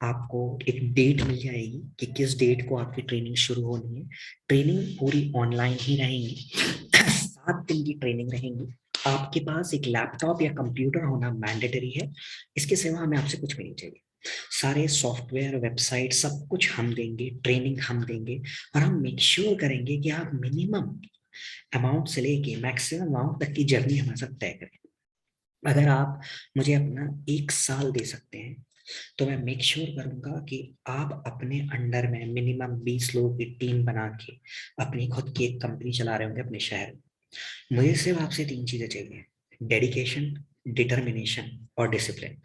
आपको एक डेट मिल जाएगी कि किस डेट को आपकी ट्रेनिंग शुरू होनी है। ट्रेनिंग पूरी ऑनलाइन ही रहेंगी। 7 दिन की ट्रेनिंग रहेंगी। आपके पास एक लैपटॉप या कंप्यूटर होना मैंडेटरी है। इसके सिवा हमें आपसे कुछ भी नहीं चाहिए। सारे सॉफ्टवेयर, वेबसाइट, सब कुछ हम देंगे, ट्रेनिंग हम देंगे, और हम मेक श्योर करेंगे कि आप मिनिमम अमाउंट से लेके मैक्सिमम अमाउंट तक की जर्नी हमारे साथ तय करें। अगर आप मुझे अपना 1 साल दे सकते हैं तो मैं मेक श्योर करूंगा कि आप अपने अंडर में मिनिमम 20 लोगों की टीम बना के अपनी खुद की एक कंपनी चला रहे होंगे अपने शहर में। मुझे सिर्फ आपसे 3 चीजें चाहिए: डेडिकेशन, डिटर्मिनेशन और डिसिप्लिन।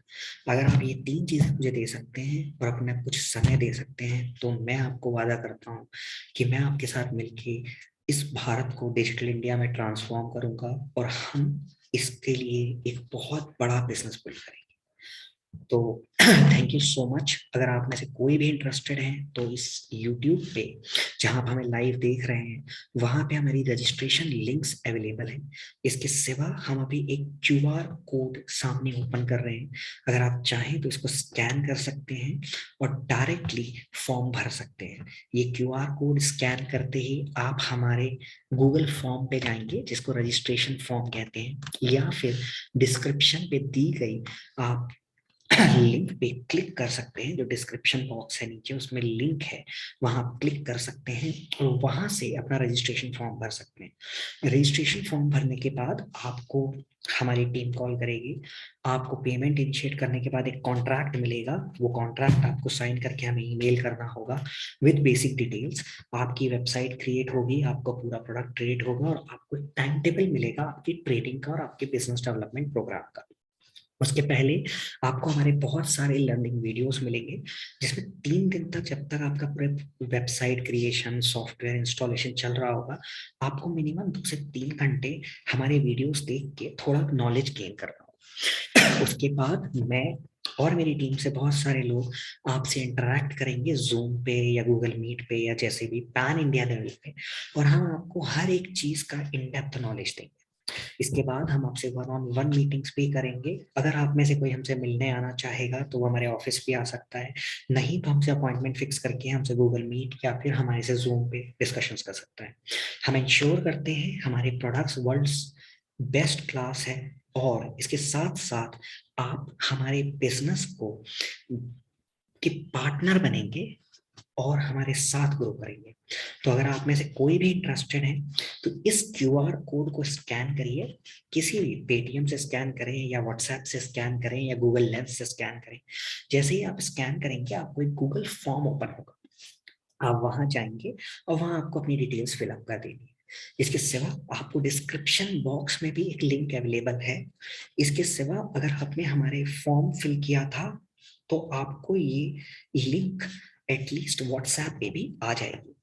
अगर आप ये 3 चीजें मुझे दे सकते हैं और अपना कुछ समय दे सकते हैं, तो मैं आपको वादा करता हूँ कि मैं आपके साथ मिलके इस भारत को डिजिटल इंडिया में ट्रांसफॉर्म करूंगा और हम इसके लिए एक बहुत बड़ा बिजनेस बिल्ड करेंगे। तो थैंक यू सो मच। अगर आप में से कोई भी इंटरेस्टेड है तो इस YouTube पे, जहां आप हमें लाइव देख रहे हैं, वहां पे हमारी रजिस्ट्रेशन लिंक्स अवेलेबल हैं। इसके सिवा हम अभी एक QR कोड सामने ओपन कर रहे हैं। अगर आप चाहें तो इसको स्कैन कर सकते हैं और डायरेक्टली फॉर्म भर सकते हैं। ये QR कोड स्कैन करते ही आप हमारे गूगल फॉर्म पे जाएंगे, जिसको रजिस्ट्रेशन फॉर्म कहते हैं, या फिर डिस्क्रिप्शन पे दी गई आप लिंक पे क्लिक कर सकते हैं। जो डिस्क्रिप्शन बॉक्स है नीचे, उसमें लिंक है, वहां क्लिक कर सकते हैं और वहां से अपना रजिस्ट्रेशन फॉर्म भर सकते हैं। रजिस्ट्रेशन फॉर्म भरने के बाद आपको हमारी टीम कॉल करेगी। आपको पेमेंट इनिशिएट करने के बाद एक कॉन्ट्रैक्ट मिलेगा। वो कॉन्ट्रैक्ट आपको साइन करके हमें ईमेल करना होगा विद बेसिक डिटेल्स। आपकी वेबसाइट क्रिएट होगी, आपका पूरा प्रोडक्ट क्रिएट होगा और आपको टाइम टेबल मिलेगा आपकी ट्रेडिंग का और आपके बिजनेस डेवलपमेंट प्रोग्राम का। उसके पहले आपको हमारे बहुत सारे लर्निंग वीडियोस मिलेंगे, जिसमें 3 दिन तक, जब तक आपका पूरे वेबसाइट क्रिएशन, सॉफ्टवेयर इंस्टॉलेशन चल रहा होगा, आपको मिनिमम 2 से 3 घंटे हमारे वीडियोस देख के थोड़ा नॉलेज गेन करना होगा। उसके बाद मैं और मेरी टीम से बहुत सारे लोग आपसे इंटरेक्ट करेंगे जूम पे या गूगल मीट पे या जैसे भी पैन इंडिया लेवल पे, और हम आपको हर एक चीज का इन डेप्थ नॉलेज देंगे। इसके बाद हम आपसे 1-on-1 मीटिंग्स भी करेंगे। अगर आप में से कोई हमसे मिलने आना चाहेगा तो वो हमारे ऑफिस भी आ सकता है, नहीं तो हमसे अपॉइंटमेंट फिक्स करके हमसे गूगल मीट या फिर हमारे से जूम पे डिस्कशंस कर सकता है। हम इंश्योर करते हैं हमारे प्रोडक्ट्स वर्ल्ड्स बेस्ट क्लास है, और इसके साथ साथ आप हमारे बिजनेस को के पार्टनर बनेंगे और हमारे साथ ग्रो करेंगे। तो अगर आप में से कोई भी इंटरेस्टेड है तो इस QR कोड को स्कैन करिए। किसी भी पेटीएम से स्कैन करें या व्हाट्सएप से स्कैन करें या गूगल लेंस से स्कैन करें। जैसे ही आप स्कैन करेंगे आपको एक गूगल फॉर्म ओपन होगा। आप वहां जाएंगे और वहां आपको अपनी डिटेल्स फिलअप कर देनी है। इसके सिवा आपको डिस्क्रिप्शन बॉक्स में भी एक लिंक अवेलेबल है। इसके सिवा अगर आपने हमारे फॉर्म फिल किया था तो आपको ये लिंक एटलीस्ट व्हाट्सएप पे भी आ जाएगी।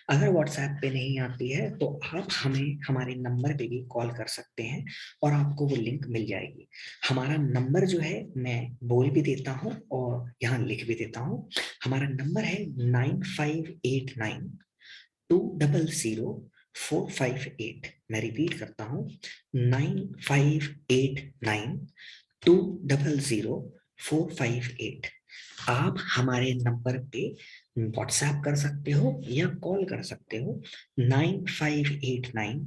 अगर व्हाट्सएप पे नहीं आती है तो आप हमें हमारे नंबर पे भी कॉल कर सकते हैं और आपको वो लिंक मिल जाएगी। हमारा नंबर जो है मैं बोल भी देता हूँ और यहाँ लिख भी देता हूँ। हमारा नंबर है 9589 200 458। मैं रिपीट करता हूँ, 9589 200 458। आप हमारे नंबर पे व्हाट्सएप कर सकते हो या कॉल कर सकते हो। 9589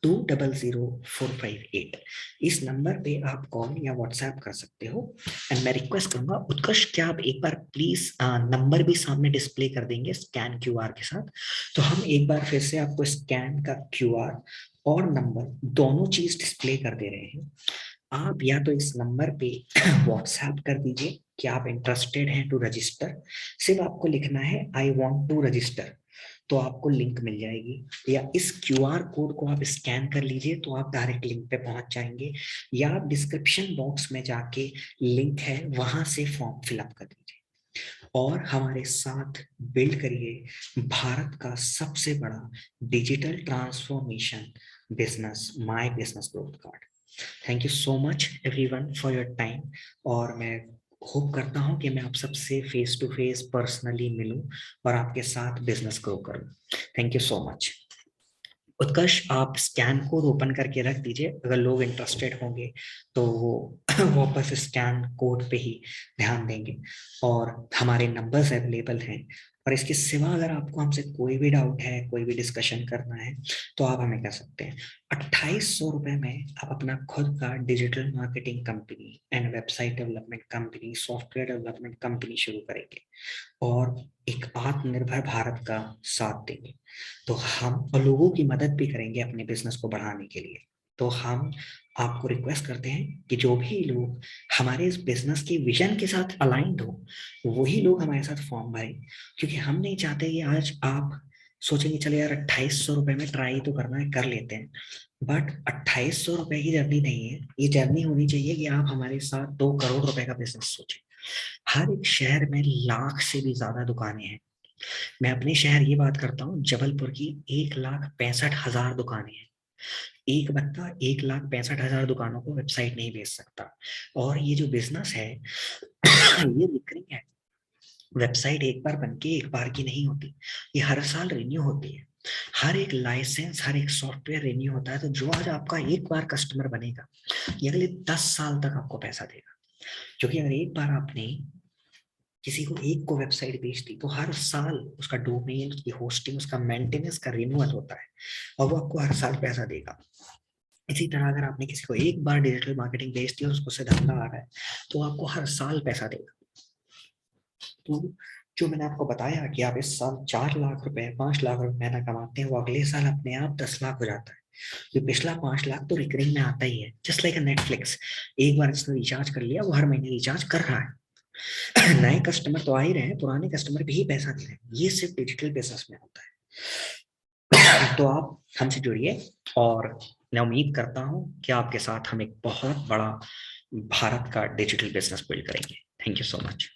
200458। इस नंबर पे आप कॉल या व्हाट्सएप कर सकते हो। एंड मैं रिक्वेस्ट करूंगा उत्कर्ष, क्या आप एक बार प्लीज नंबर भी सामने डिस्प्ले कर देंगे स्कैन क्यूआर के साथ? तो हम एक बार फिर से आपको स्कैन का क्यूआर और नंबर दोनों चीज डिस्प्ले कर दे रहे हैं। आप या तो इस नंबर पे व्हाट्सएप कर दीजिए कि आप इंटरेस्टेड हैं टू रजिस्टर। सिर्फ आपको लिखना है आई वांट टू रजिस्टर, तो आपको लिंक मिल जाएगी। या इस क्यूआर कोड को आप स्कैन कर लीजिए तो आप डायरेक्ट लिंक पे पहुंच जाएंगे। या आप डिस्क्रिप्शन बॉक्स में जाके लिंक है वहां से फॉर्म फिलअप कर दीजिए और हमारे साथ बिल्ड करिए भारत का सबसे बड़ा digital transformation business, my business growth card. Thank you so much everyone for your time. और मैं होप करता हूं कि मैं आप सबसे फेस टू फेस पर्सनली मिलूं और आपके साथ बिजनेस ग्रो करूं। Thank you so much. Utkarsh, आप स्कैन कोड ओपन करके रख दीजिए, अगर लोग इंटरेस्टेड होंगे तो वो वापस स्कैन कोड पे ही ध्यान देंगे। और हमारे नंबर्स अवेलेबल हैं। और इसके सिवा अगर आपको हमसे कोई भी डाउट है, कोई भी डिस्कशन करना है, तो आप हमें कह सकते हैं। 2800 रुपए में आप अपना खुद का digital marketing company and website development company, software development company शुरू करेंगे और एक आत्मनिर्भर भारत का साथ देंगे। तो हम और लोगों की मदद भी करेंगे अपने बिजनेस को बढ़ाने के लिए। तो हम आपको रिक्वेस्ट करते हैं कि जो भी लोग हमारे इस बिजनेस के विजन के साथ अलाइंड हो, वही लोग हमारे साथ फॉर्म भरें। क्योंकि हम नहीं चाहते कि आज आप सोचेंगे चले यार 2800 रुपए में ट्राई तो करना है, कर लेते हैं। बट 2800 रुपए की जर्नी नहीं है ये। जर्नी होनी चाहिए कि आप हमारे साथ 2 करोड़ रुपए का बिजनेस सोचें। हर एक शहर में लाख से भी ज्यादा दुकानें हैं। मैं अपने शहर की बात करता हूँ, जबलपुर की 1,65,000 दुकानें हैं। एक बंदा 1,65,000 दुकानों को वेबसाइट नहीं बेच सकता। और ये जो बिजनेस है ये रिकरिंग है। वेबसाइट एक बार बन के एक बार की नहीं होती, ये हर साल रिन्यू होती है। हर एक लाइसेंस, हर एक सॉफ्टवेयर रिन्यू होता है। तो जो आज आपका एक बार कस्टमर बनेगा, ये अगले 10 साल तक आपको पैसा देगा। क्योंकि अगर एक बार आपने किसी को एक को वेबसाइट बेच दी तो हर साल उसका डोमेन, उसकी होस्टिंग, उसका मेंटेनेंस का रिन्यूअल होता है और वो आपको हर साल पैसा देगा। इसी तरह अगर आपने किसी को एक बार डिजिटल मार्केटिंग बेच दी और उसको से धंधा आ रहा है तो आपको हर साल पैसा देगा। तो जो मैंने आपको बताया कि आप इस साल 4 लाख रुपए, 5 लाख रुपए महीना कमाते हैं, वो अगले साल अपने आप 10 लाख हो जाता है। तो पिछला 5 लाख तो रिकरिंग में आता ही है। जस्ट लाइक नेटफ्लिक्स, एक बार इसने रिचार्ज कर लिया, वो हर महीने रिचार्ज कर रहा है। नए कस्टमर तो आ ही रहे हैं, पुराने कस्टमर भी पैसा दे रहे हैं। ये सिर्फ डिजिटल बिजनेस में होता है। तो आप हमसे जुड़िए और मैं उम्मीद करता हूं कि आपके साथ हम एक बहुत बड़ा भारत का डिजिटल बिजनेस बिल्ड करेंगे। Thank you so much.